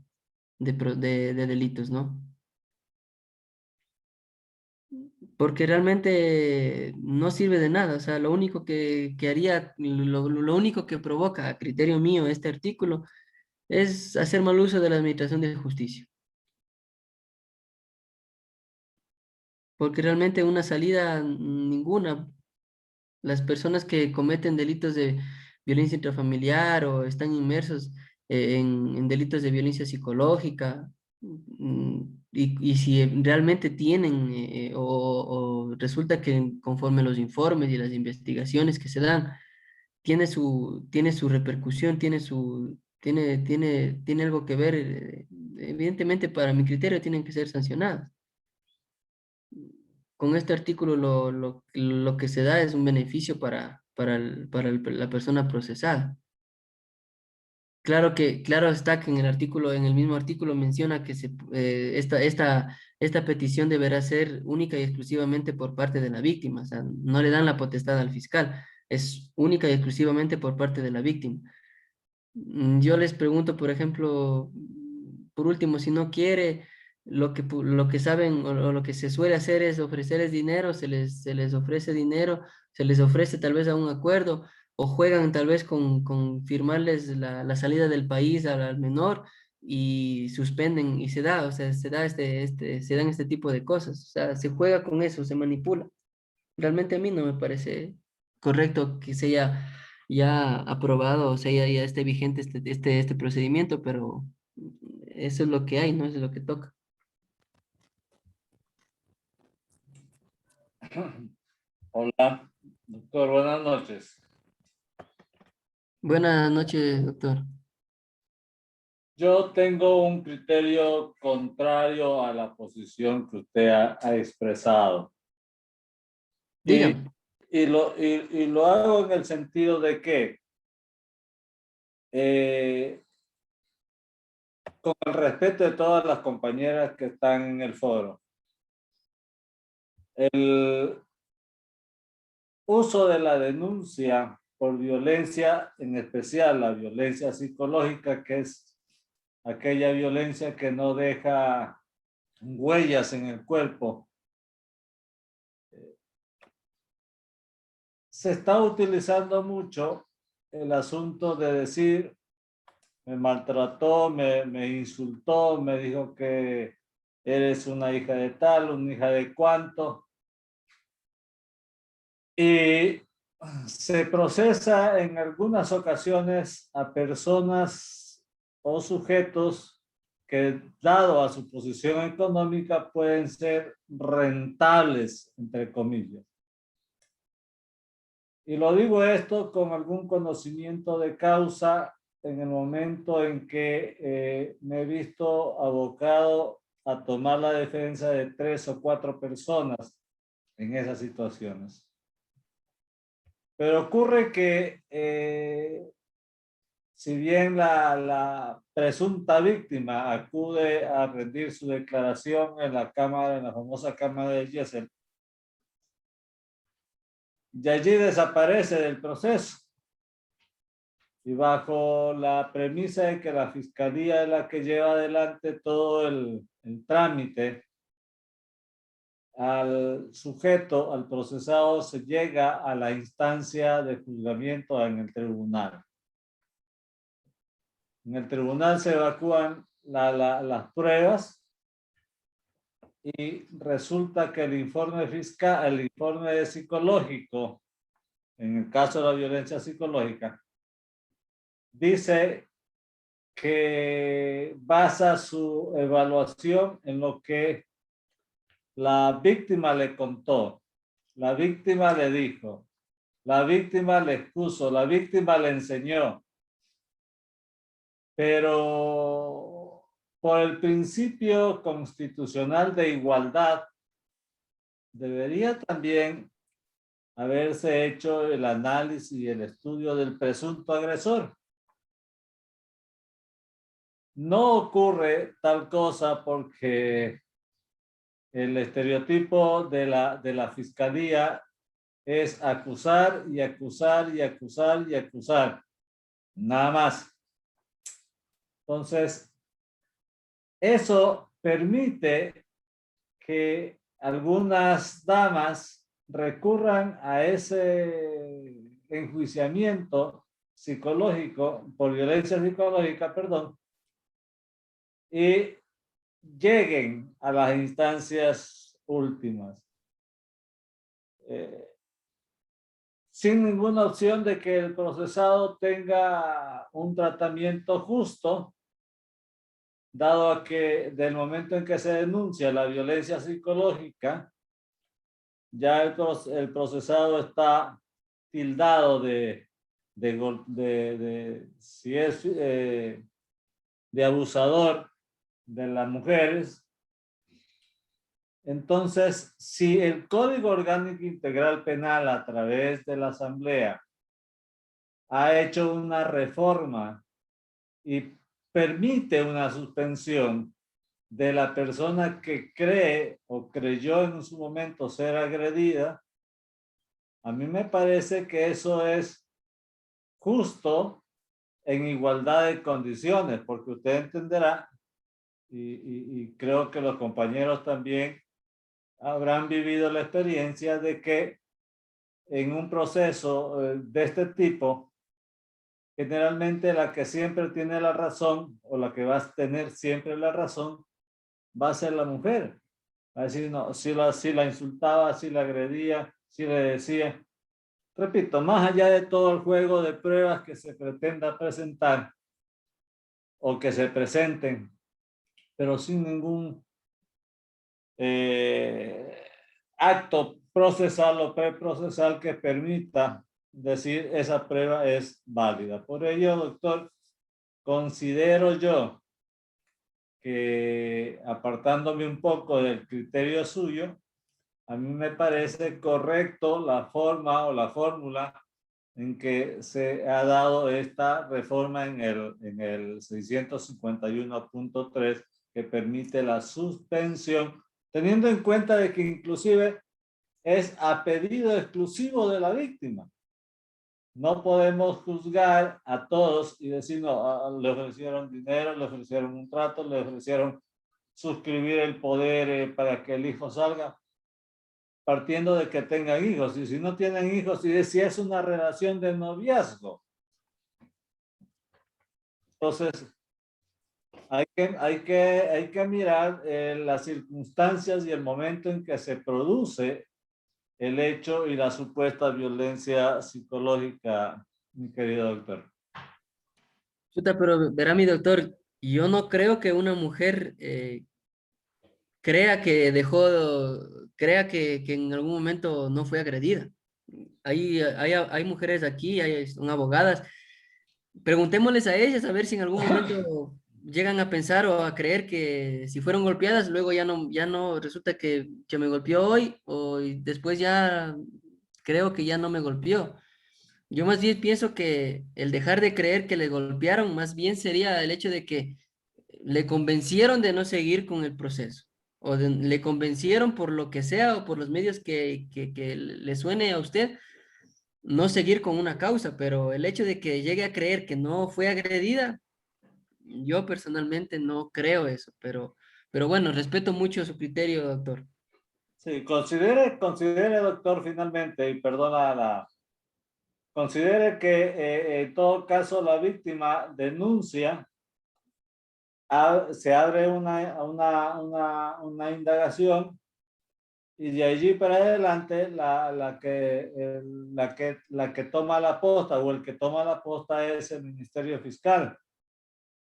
S1: delitos, ¿no? Porque realmente no sirve de nada. O sea, lo único que haría, lo único que provoca, a criterio mío, este artículo, es hacer mal uso de la administración de justicia. Porque realmente una salida ninguna. Las personas que cometen delitos de violencia intrafamiliar o están inmersos en delitos de violencia psicológica, y si realmente tienen o resulta que conforme los informes y las investigaciones que se dan, tiene su repercusión, tiene algo que ver, evidentemente para mi criterio tienen que ser sancionadas. Con este artículo lo que se da es un beneficio la persona procesada. Claro está que en en el mismo artículo menciona que esta petición deberá ser única y exclusivamente por parte de la víctima. O sea, no le dan la potestad al fiscal, es única y exclusivamente por parte de la víctima. Yo les pregunto, por ejemplo, por último, si no quiere, lo que saben o lo que se suele hacer es ofrecerles dinero, se les ofrece dinero, se les ofrece tal vez a un acuerdo, o juegan tal vez con firmarles la salida del país al menor y suspenden y se da, o sea, se dan este tipo de cosas, o sea, se juega con eso, se manipula. Realmente a mí no me parece correcto que se haya ya aprobado, o sea, ya esté vigente este procedimiento, pero eso es lo que hay, ¿no? Eso es lo que toca.
S11: Hola, doctor, buenas noches.
S1: Buenas noches, doctor.
S11: Yo tengo un criterio contrario a la posición que usted ha expresado. Y,
S1: Dígame.
S11: y lo hago en el sentido de que, con el respeto de todas las compañeras que están en el foro, el uso de la denuncia por violencia, en especial la violencia psicológica, que es aquella violencia que no deja huellas en el cuerpo, se está utilizando mucho el asunto de decir, me maltrató, me insultó, me dijo que eres una hija de tal, una hija de cuánto. Y se procesa en algunas ocasiones a personas o sujetos que, dado a su posición económica, pueden ser rentables, entre comillas. Y lo digo esto con algún conocimiento de causa en el momento en que me he visto abocado a tomar la defensa de 3 o 4 personas en esas situaciones. Pero ocurre que si bien la presunta víctima acude a rendir su declaración en la cámara, en la famosa cámara de Gesell, y allí desaparece del proceso. Y bajo la premisa de que la fiscalía es la que lleva adelante todo el trámite, al sujeto, al procesado, se llega a la instancia de juzgamiento en el tribunal. En el tribunal se evacúan las pruebas y resulta que el informe fiscal, el informe psicológico, en el caso de la violencia psicológica, dice que basa su evaluación en lo que la víctima le contó, la víctima le dijo, la víctima le expuso, la víctima le enseñó. Pero por el principio constitucional de igualdad, debería también haberse hecho el análisis y el estudio del presunto agresor. No ocurre tal cosa porque el estereotipo de la fiscalía es acusar y acusar y acusar y acusar. Nada más. Entonces, eso permite que algunas damas recurran a ese enjuiciamiento psicológico, por violencia psicológica, perdón, y lleguen a las instancias últimas. Sin ninguna opción de que el procesado tenga un tratamiento justo, dado a que del momento en que se denuncia la violencia psicológica, ya el procesado está tildado si es de abusador de las mujeres. Entonces, si el Código Orgánico Integral Penal a través de la Asamblea ha hecho una reforma y permite una suspensión de la persona que cree o creyó en su momento ser agredida, a mí me parece que eso es justo en igualdad de condiciones, porque usted entenderá, y creo que los compañeros también habrán vivido la experiencia de que en un proceso de este tipo, generalmente la que siempre tiene la razón o la que va a tener siempre la razón va a ser la mujer. Va a decir, no, si la insultaba, si la agredía, si le decía. Repito, más allá de todo el juego de pruebas que se pretenda presentar o que se presenten, pero sin ningún acto procesal o preprocesal que permita decir esa prueba es válida. Por ello, doctor, considero yo que, apartándome un poco del criterio suyo, a mí me parece correcto la forma o la fórmula en que se ha dado esta reforma en el 651.3, que permite la suspensión, teniendo en cuenta de que inclusive es a pedido exclusivo de la víctima. No podemos juzgar a todos y decir, no, le ofrecieron dinero, le ofrecieron un trato, le ofrecieron suscribir el poder para que el hijo salga, partiendo de que tengan hijos. Y si no tienen hijos, y si es una relación de noviazgo. Entonces, hay que mirar las circunstancias y el momento en que se produce el hecho y la supuesta violencia psicológica, mi querido doctor.
S1: Chuta, pero verá mi doctor, yo no creo que una mujer crea que en algún momento no fue agredida. Hay mujeres aquí, son abogadas, Preguntémosles a ellas a ver si en algún momento llegan a pensar o a creer que si fueron golpeadas, luego ya no resulta que me golpeó hoy o y después ya creo que ya no me golpeó. Yo más bien pienso que el dejar de creer que le golpearon, más bien sería el hecho de que le convencieron de no seguir con el proceso, le convencieron por lo que sea o por los medios que le suene a usted, no seguir con una causa, pero el hecho de que llegue a creer que no fue agredida, yo personalmente no creo eso, pero bueno, respeto mucho su criterio, doctor.
S11: Sí, considere, doctor, finalmente, y perdona considere que en todo caso la víctima denuncia, se abre una indagación y de allí para adelante la que toma la posta o el que toma la posta es el Ministerio Fiscal.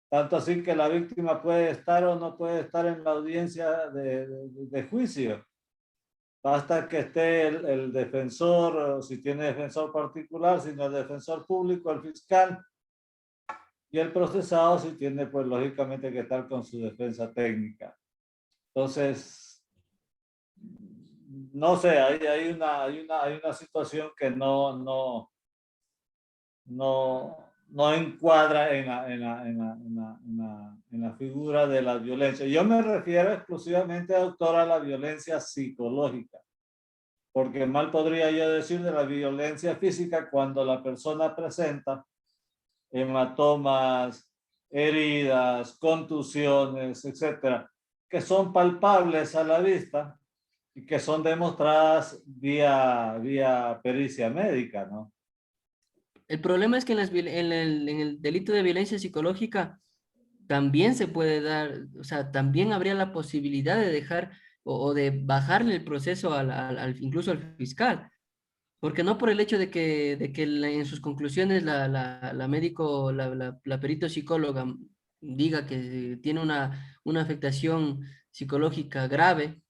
S11: Tanto así que la víctima puede estar o no puede estar en la audiencia de juicio. Basta que esté el defensor, o si tiene defensor particular, sino el defensor público, el fiscal, y el procesado si tiene, pues lógicamente que estar con su defensa técnica. Entonces, no sé, hay una situación que no encuadra en la figura de la violencia. Yo me refiero exclusivamente, doctor, a la violencia psicológica, porque mal podría yo decir de la violencia física cuando la persona presenta hematomas, heridas, contusiones, etcétera, que son palpables a la vista y que son demostradas vía pericia médica, ¿no?
S1: El problema es que en el delito de violencia psicológica también se puede dar, o sea, también habría la posibilidad de dejar o de bajarle el proceso incluso al fiscal, porque no por el hecho de que en sus conclusiones la médico, la perito psicóloga diga que tiene una afectación psicológica grave,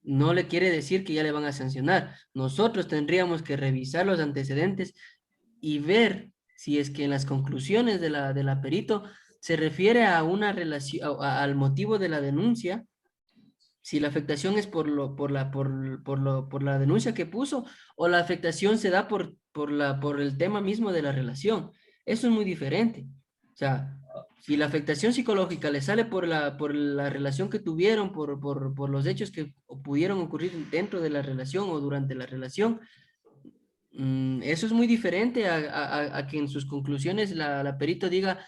S1: no le quiere decir que ya le van a sancionar. Nosotros tendríamos que revisar los antecedentes y ver si es que en las conclusiones de la perito se refiere a una relación, al motivo de la denuncia, si la afectación es por la denuncia que puso o la afectación se da por el tema mismo de la relación. Eso es muy diferente. O sea, si la afectación psicológica le sale por la relación que tuvieron, por los hechos que pudieron ocurrir dentro de la relación o durante la relación, eso es muy diferente a que en sus conclusiones la perito diga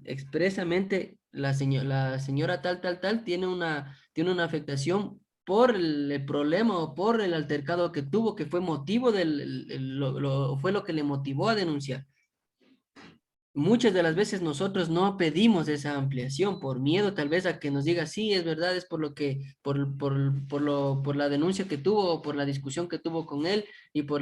S1: expresamente la señora tal tiene una afectación por el problema o por el altercado que tuvo, que fue motivo fue lo que le motivó a denunciar. Muchas de las veces nosotros no pedimos esa ampliación por miedo tal vez a que nos diga, sí, es verdad, es por lo que, por la denuncia que tuvo, o por la discusión que tuvo con él y por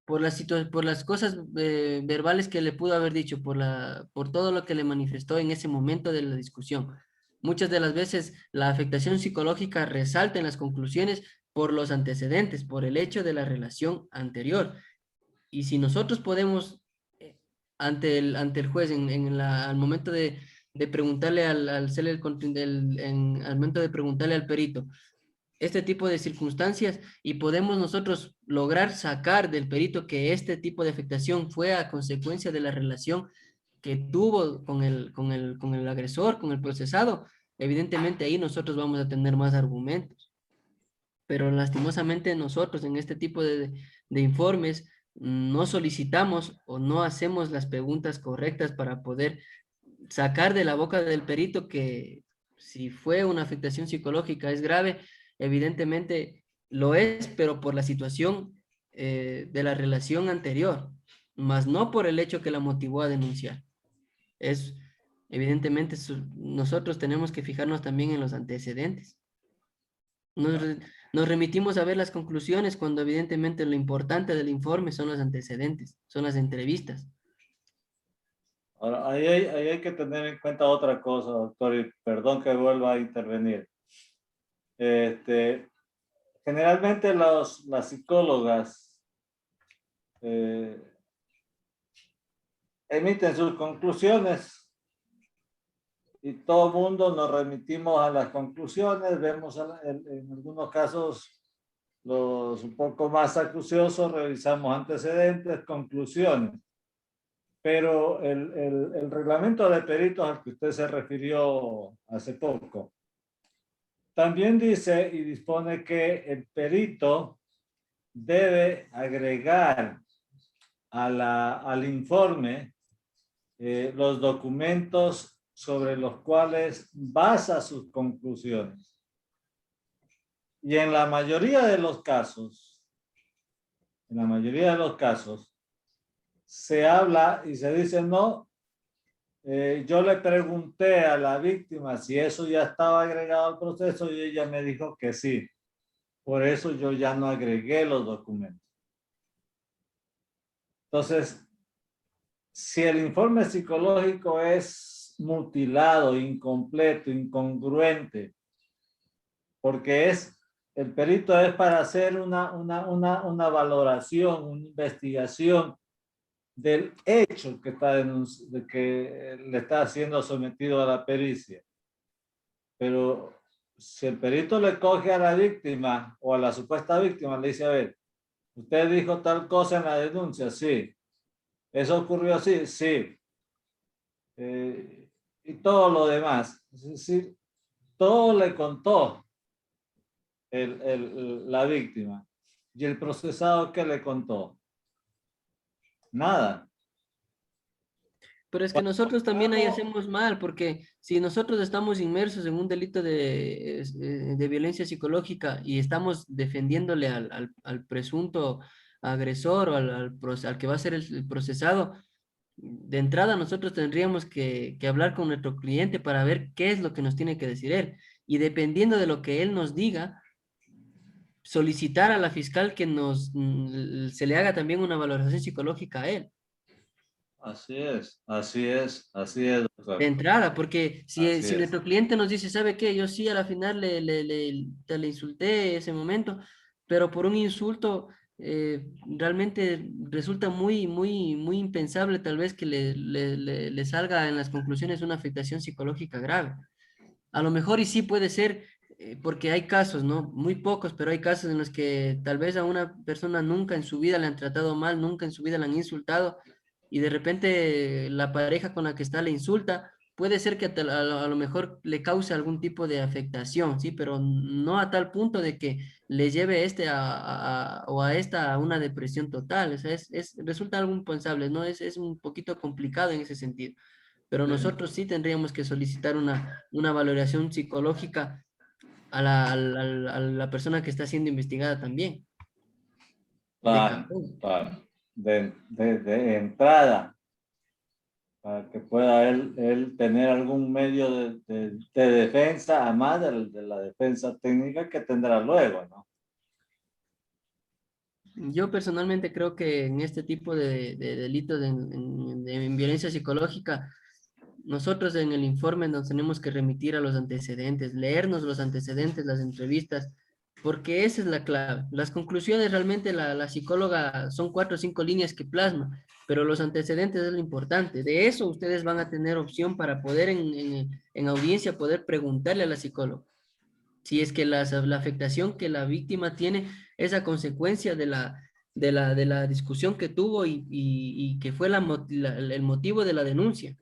S1: por las cosas verbales que le pudo haber dicho, por todo lo que le manifestó en ese momento de la discusión. Muchas de las veces la afectación psicológica resalta en las conclusiones por los antecedentes, por el hecho de la relación anterior. Y si nosotros podemos, ante el juez, al momento de preguntarle al ser al momento de preguntarle al perito, este tipo de circunstancias y podemos nosotros lograr sacar del perito que este tipo de afectación fue a consecuencia de la relación que tuvo con el agresor, con el procesado, evidentemente ahí nosotros vamos a tener más argumentos. Pero lastimosamente nosotros en este tipo de informes no solicitamos o no hacemos las preguntas correctas para poder sacar de la boca del perito que si fue una afectación psicológica es grave, evidentemente lo es, pero por la situación de la relación anterior, más no por el hecho que la motivó a denunciar. Es, evidentemente, nosotros tenemos que fijarnos también en los antecedentes. Nos remitimos a ver las conclusiones cuando evidentemente lo importante del informe son los antecedentes, son las entrevistas.
S11: Ahora, ahí hay que tener en cuenta otra cosa, doctor, y perdón que vuelva a intervenir. Generalmente las psicólogas emiten sus conclusiones y todo el mundo nos remitimos a las conclusiones, vemos en algunos casos los un poco más acuciosos, revisamos antecedentes, conclusiones. Pero el reglamento de peritos al que usted se refirió hace poco, también dice y dispone que el perito debe agregar al informe los documentos sobre los cuales basa sus conclusiones. Y en la mayoría de los casos, se habla y se dice, no, yo le pregunté a la víctima si eso ya estaba agregado al proceso y ella me dijo que sí. Por eso yo ya no agregué los documentos. Entonces, si el informe psicológico es mutilado, incompleto, incongruente, porque el perito es para hacer una valoración, una investigación del hecho que que le está siendo sometido a la pericia. Pero si el perito le coge a la víctima o a la supuesta víctima, le dice, a ver, usted dijo tal cosa en la denuncia, sí. ¿Eso ocurrió así? Sí. Y todo lo demás. Es decir, todo le contó la víctima. ¿Y el procesado qué le contó? Nada.
S1: Pero es que nosotros también ahí hacemos mal, porque si nosotros estamos inmersos en un delito de violencia psicológica y estamos defendiéndole al presunto agresor o al que va a ser el procesado, de entrada nosotros tendríamos que hablar con nuestro cliente para ver qué es lo que nos tiene que decir él. Y dependiendo de lo que él nos diga, solicitar a la fiscal que se le haga también una valoración psicológica a él.
S11: Así es, doctor.
S1: De entrada, porque si nuestro cliente nos dice, ¿sabe qué? Yo sí a la final le insulté ese momento, pero por un insulto realmente resulta muy impensable tal vez que le salga en las conclusiones una afectación psicológica grave. A lo mejor y sí puede ser, porque hay casos, ¿no? Muy pocos, pero hay casos en los que tal vez a una persona nunca en su vida le han tratado mal, nunca en su vida le han insultado, y de repente la pareja con la que está le insulta, puede ser que a lo mejor le cause algún tipo de afectación, ¿sí? Pero no a tal punto de que le lleve o a esta a una depresión total. O sea, resulta algo impensable, ¿no? Es un poquito complicado en ese sentido. Pero nosotros sí tendríamos que solicitar una valoración psicológica a la persona que está siendo investigada también.
S11: Claro. De entrada, para que pueda él tener algún medio de defensa, además de la defensa técnica que tendrá luego, ¿no?
S1: Yo personalmente creo que en este tipo de delitos en violencia psicológica, nosotros en el informe nos tenemos que remitir a los antecedentes, leernos los antecedentes, las entrevistas, porque esa es la clave. Las conclusiones realmente la psicóloga son 4 o 5 líneas que plasma, pero los antecedentes es lo importante. De eso ustedes van a tener opción para poder en audiencia poder preguntarle a la psicóloga si es que la afectación que la víctima tiene es a consecuencia de la discusión que tuvo y que fue el motivo de la denuncia,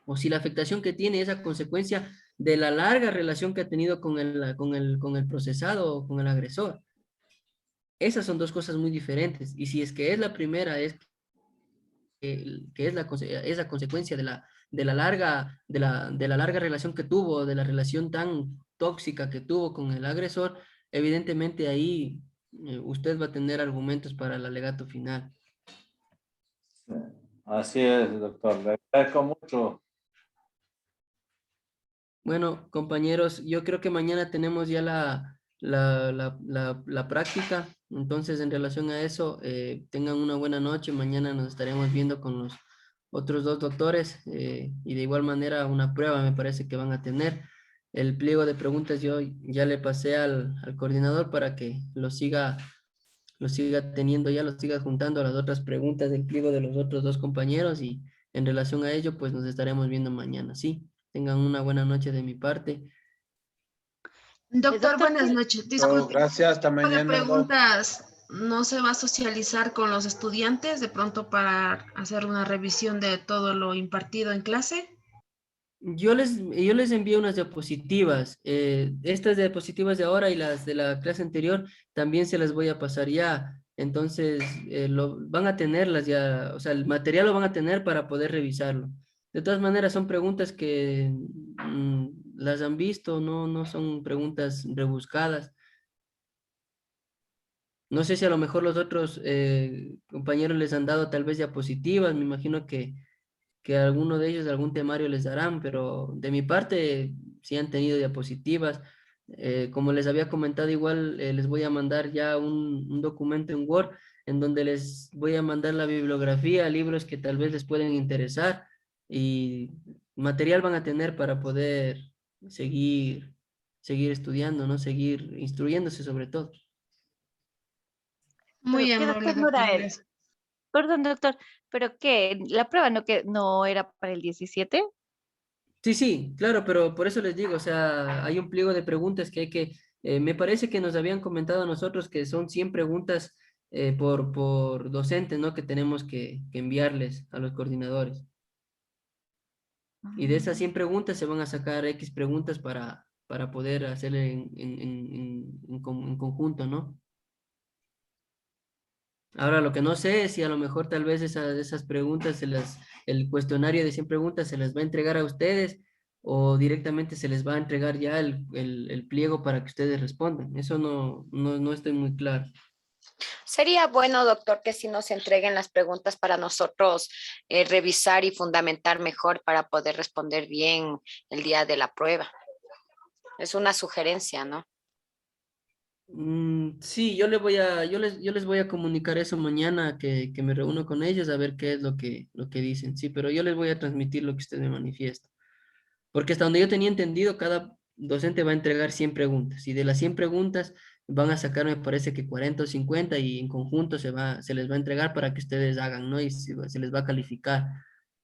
S1: o si la afectación que tiene es a consecuencia de la larga relación que ha tenido con el procesado o con el agresor. Esas son dos cosas muy diferentes, y si es que es la primera, es a consecuencia de la larga relación que tuvo, de la relación tan tóxica que tuvo con el agresor, evidentemente ahí usted va a tener argumentos para el alegato final.
S11: Así es, doctor. Le agradezco mucho.
S1: Bueno, compañeros, yo creo que mañana tenemos ya la práctica, entonces en relación a eso, tengan una buena noche. Mañana nos estaremos viendo con los otros 2 doctores y de igual manera una prueba me parece que van a tener. El pliego de preguntas yo ya le pasé al coordinador para que lo siga lo siga teniendo ya, lo siga juntando a las otras preguntas del pliego de los otros dos compañeros y en relación a ello, pues nos estaremos viendo mañana. Sí, tengan una buena noche de mi parte.
S5: Doctor, buenas noches. Disculpe,
S9: gracias, hasta
S5: ¿este tipo de
S9: mañana.
S5: preguntas no se va a socializar con los estudiantes de pronto para hacer una revisión de todo lo impartido en clase?
S1: Yo les envío unas diapositivas. Estas diapositivas de ahora y las de la clase anterior también se las voy a pasar ya. Entonces, van a tenerlas ya, o sea, el material lo van a tener para poder revisarlo. De todas maneras, son preguntas que las han visto, no son preguntas rebuscadas. No sé si a lo mejor los otros compañeros les han dado tal vez diapositivas, me imagino que alguno de ellos algún temario les darán, pero de mi parte sí han tenido diapositivas. Como les había comentado, igual les voy a mandar ya un documento en Word en donde les voy a mandar la bibliografía, libros que tal vez les pueden interesar y material van a tener para poder seguir estudiando, ¿no? Seguir instruyéndose sobre todo.
S5: Muy
S3: ¿Qué
S5: amable,
S3: doctor no
S5: doctor.
S3: era él?
S5: Gracias.
S3: Perdón, doctor, ¿pero qué? ¿La prueba no era para el 17?
S1: Sí, claro, pero por eso les digo, o sea, hay un pliego de preguntas que hay que, me parece que nos habían comentado a nosotros que son 100 preguntas por docente, ¿no? Que tenemos que enviarles a los coordinadores. Y de esas 100 preguntas se van a sacar X preguntas para poder hacerle en conjunto, ¿no? Ahora, lo que no sé es si a lo mejor tal vez esas preguntas, el cuestionario de 100 preguntas se las va a entregar a ustedes o directamente se les va a entregar ya el pliego para que ustedes respondan. Eso no estoy muy claro.
S2: Sería bueno, doctor, que si nos entreguen las preguntas para nosotros revisar y fundamentar mejor para poder responder bien el día de la prueba. Es una sugerencia, ¿no?
S1: Sí, yo les voy a comunicar eso mañana que me reúno con ellos a ver qué es lo que dicen. Sí, pero yo les voy a transmitir lo que usted me manifiesta. Porque hasta donde yo tenía entendido, cada docente va a entregar 100 preguntas y de las 100 preguntas van a sacar, me parece que 40 o 50 y en conjunto se les va a entregar para que ustedes hagan, ¿no? Y se les va a calificar.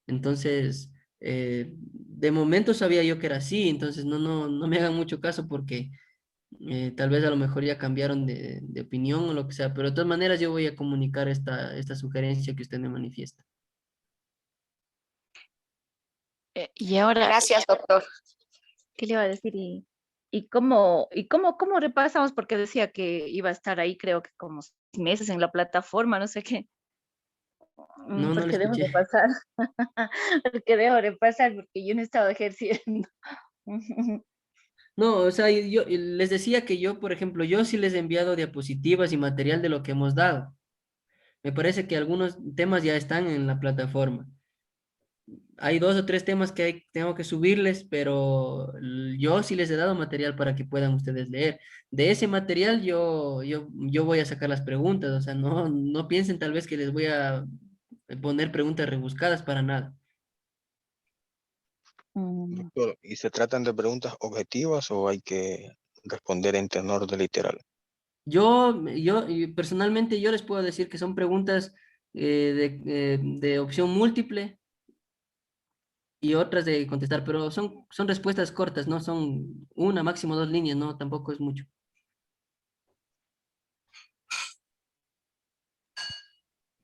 S1: Entonces, de momento sabía yo que era así, entonces no me hagan mucho caso porque tal vez a lo mejor ya cambiaron de opinión o lo que sea, pero de todas maneras yo voy a comunicar esta sugerencia que usted me manifiesta.
S3: Y ahora,
S2: Gracias, doctor.
S3: ¿qué le iba a decir? ¿Cómo repasamos? Porque decía que iba a estar ahí, creo que como 6 meses en la plataforma, no sé qué.
S1: No le
S3: Porque debo
S1: escuché.
S3: de pasar. Porque debo de pasar, porque yo no he estado ejerciendo.
S1: No, o sea, yo les decía que yo, por ejemplo, yo sí les he enviado diapositivas y material de lo que hemos dado. Me parece que algunos temas ya están en la plataforma. Hay 2 o 3 temas que tengo que subirles, pero yo sí les he dado material para que puedan ustedes leer. De ese material yo voy a sacar las preguntas, o sea, no piensen tal vez que les voy a poner preguntas rebuscadas para nada.
S12: Doctor, ¿y se tratan de preguntas objetivas o hay que responder en tenor de literal?
S1: Y personalmente yo les puedo decir que son preguntas de opción múltiple y otras de contestar, pero son respuestas cortas, no son una, máximo 2 líneas, no, tampoco es mucho.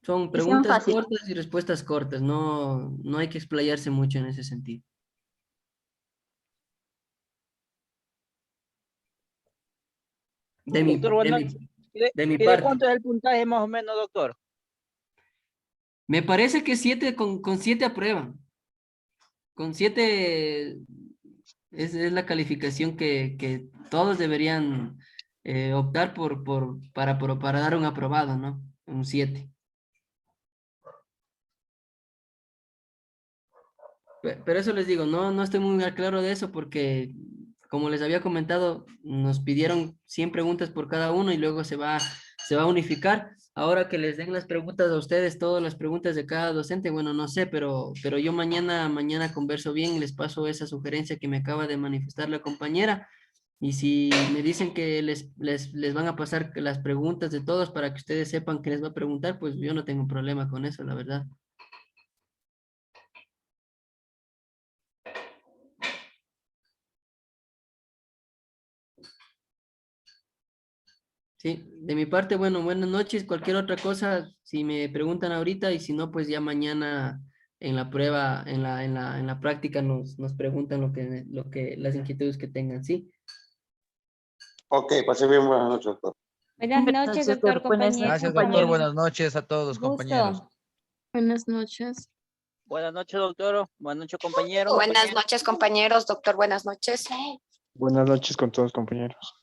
S1: Son
S3: Y sean
S1: preguntas
S3: fáciles.
S1: cortas y respuestas cortas, no hay que explayarse mucho en ese sentido. De mi,
S4: Doctor,
S1: de
S4: bueno,
S1: mi, de mi
S4: ¿y de
S1: parte.
S4: cuánto es el puntaje más o menos, doctor?
S1: Me parece que 7 con 7 aprueban. Con 7 es la calificación que todos deberían optar para dar un aprobado, ¿no? Un 7. Pero eso les digo, no estoy muy claro de eso porque, como les había comentado, nos pidieron 100 preguntas por cada uno y luego se va a unificar. Ahora que les den las preguntas a ustedes, todas las preguntas de cada docente, bueno, no sé, pero yo mañana converso bien y les paso esa sugerencia que me acaba de manifestar la compañera Y si me dicen que les van a pasar las preguntas de todos para que ustedes sepan que les va a preguntar, pues yo no tengo problema con eso, la verdad. Sí, de mi parte, bueno, buenas noches. Cualquier otra cosa, si me preguntan ahorita y si no, pues ya mañana en la prueba, en la práctica nos preguntan las inquietudes que tengan, ¿sí?
S13: Ok, pase bien, buenas noches, doctor.
S10: Buenas noches, doctor,
S3: Buenas
S10: compañeros.
S3: noches,
S7: Gracias, doctor.
S3: compañeros.
S7: Buenas noches a todos, compañeros.
S10: Gusto.
S5: Buenas noches.
S4: Buenas noches, doctor. Buenas noches, compañero.
S2: Buenas noches, compañeros. Doctor, buenas noches.
S14: Buenas noches con todos, compañeros.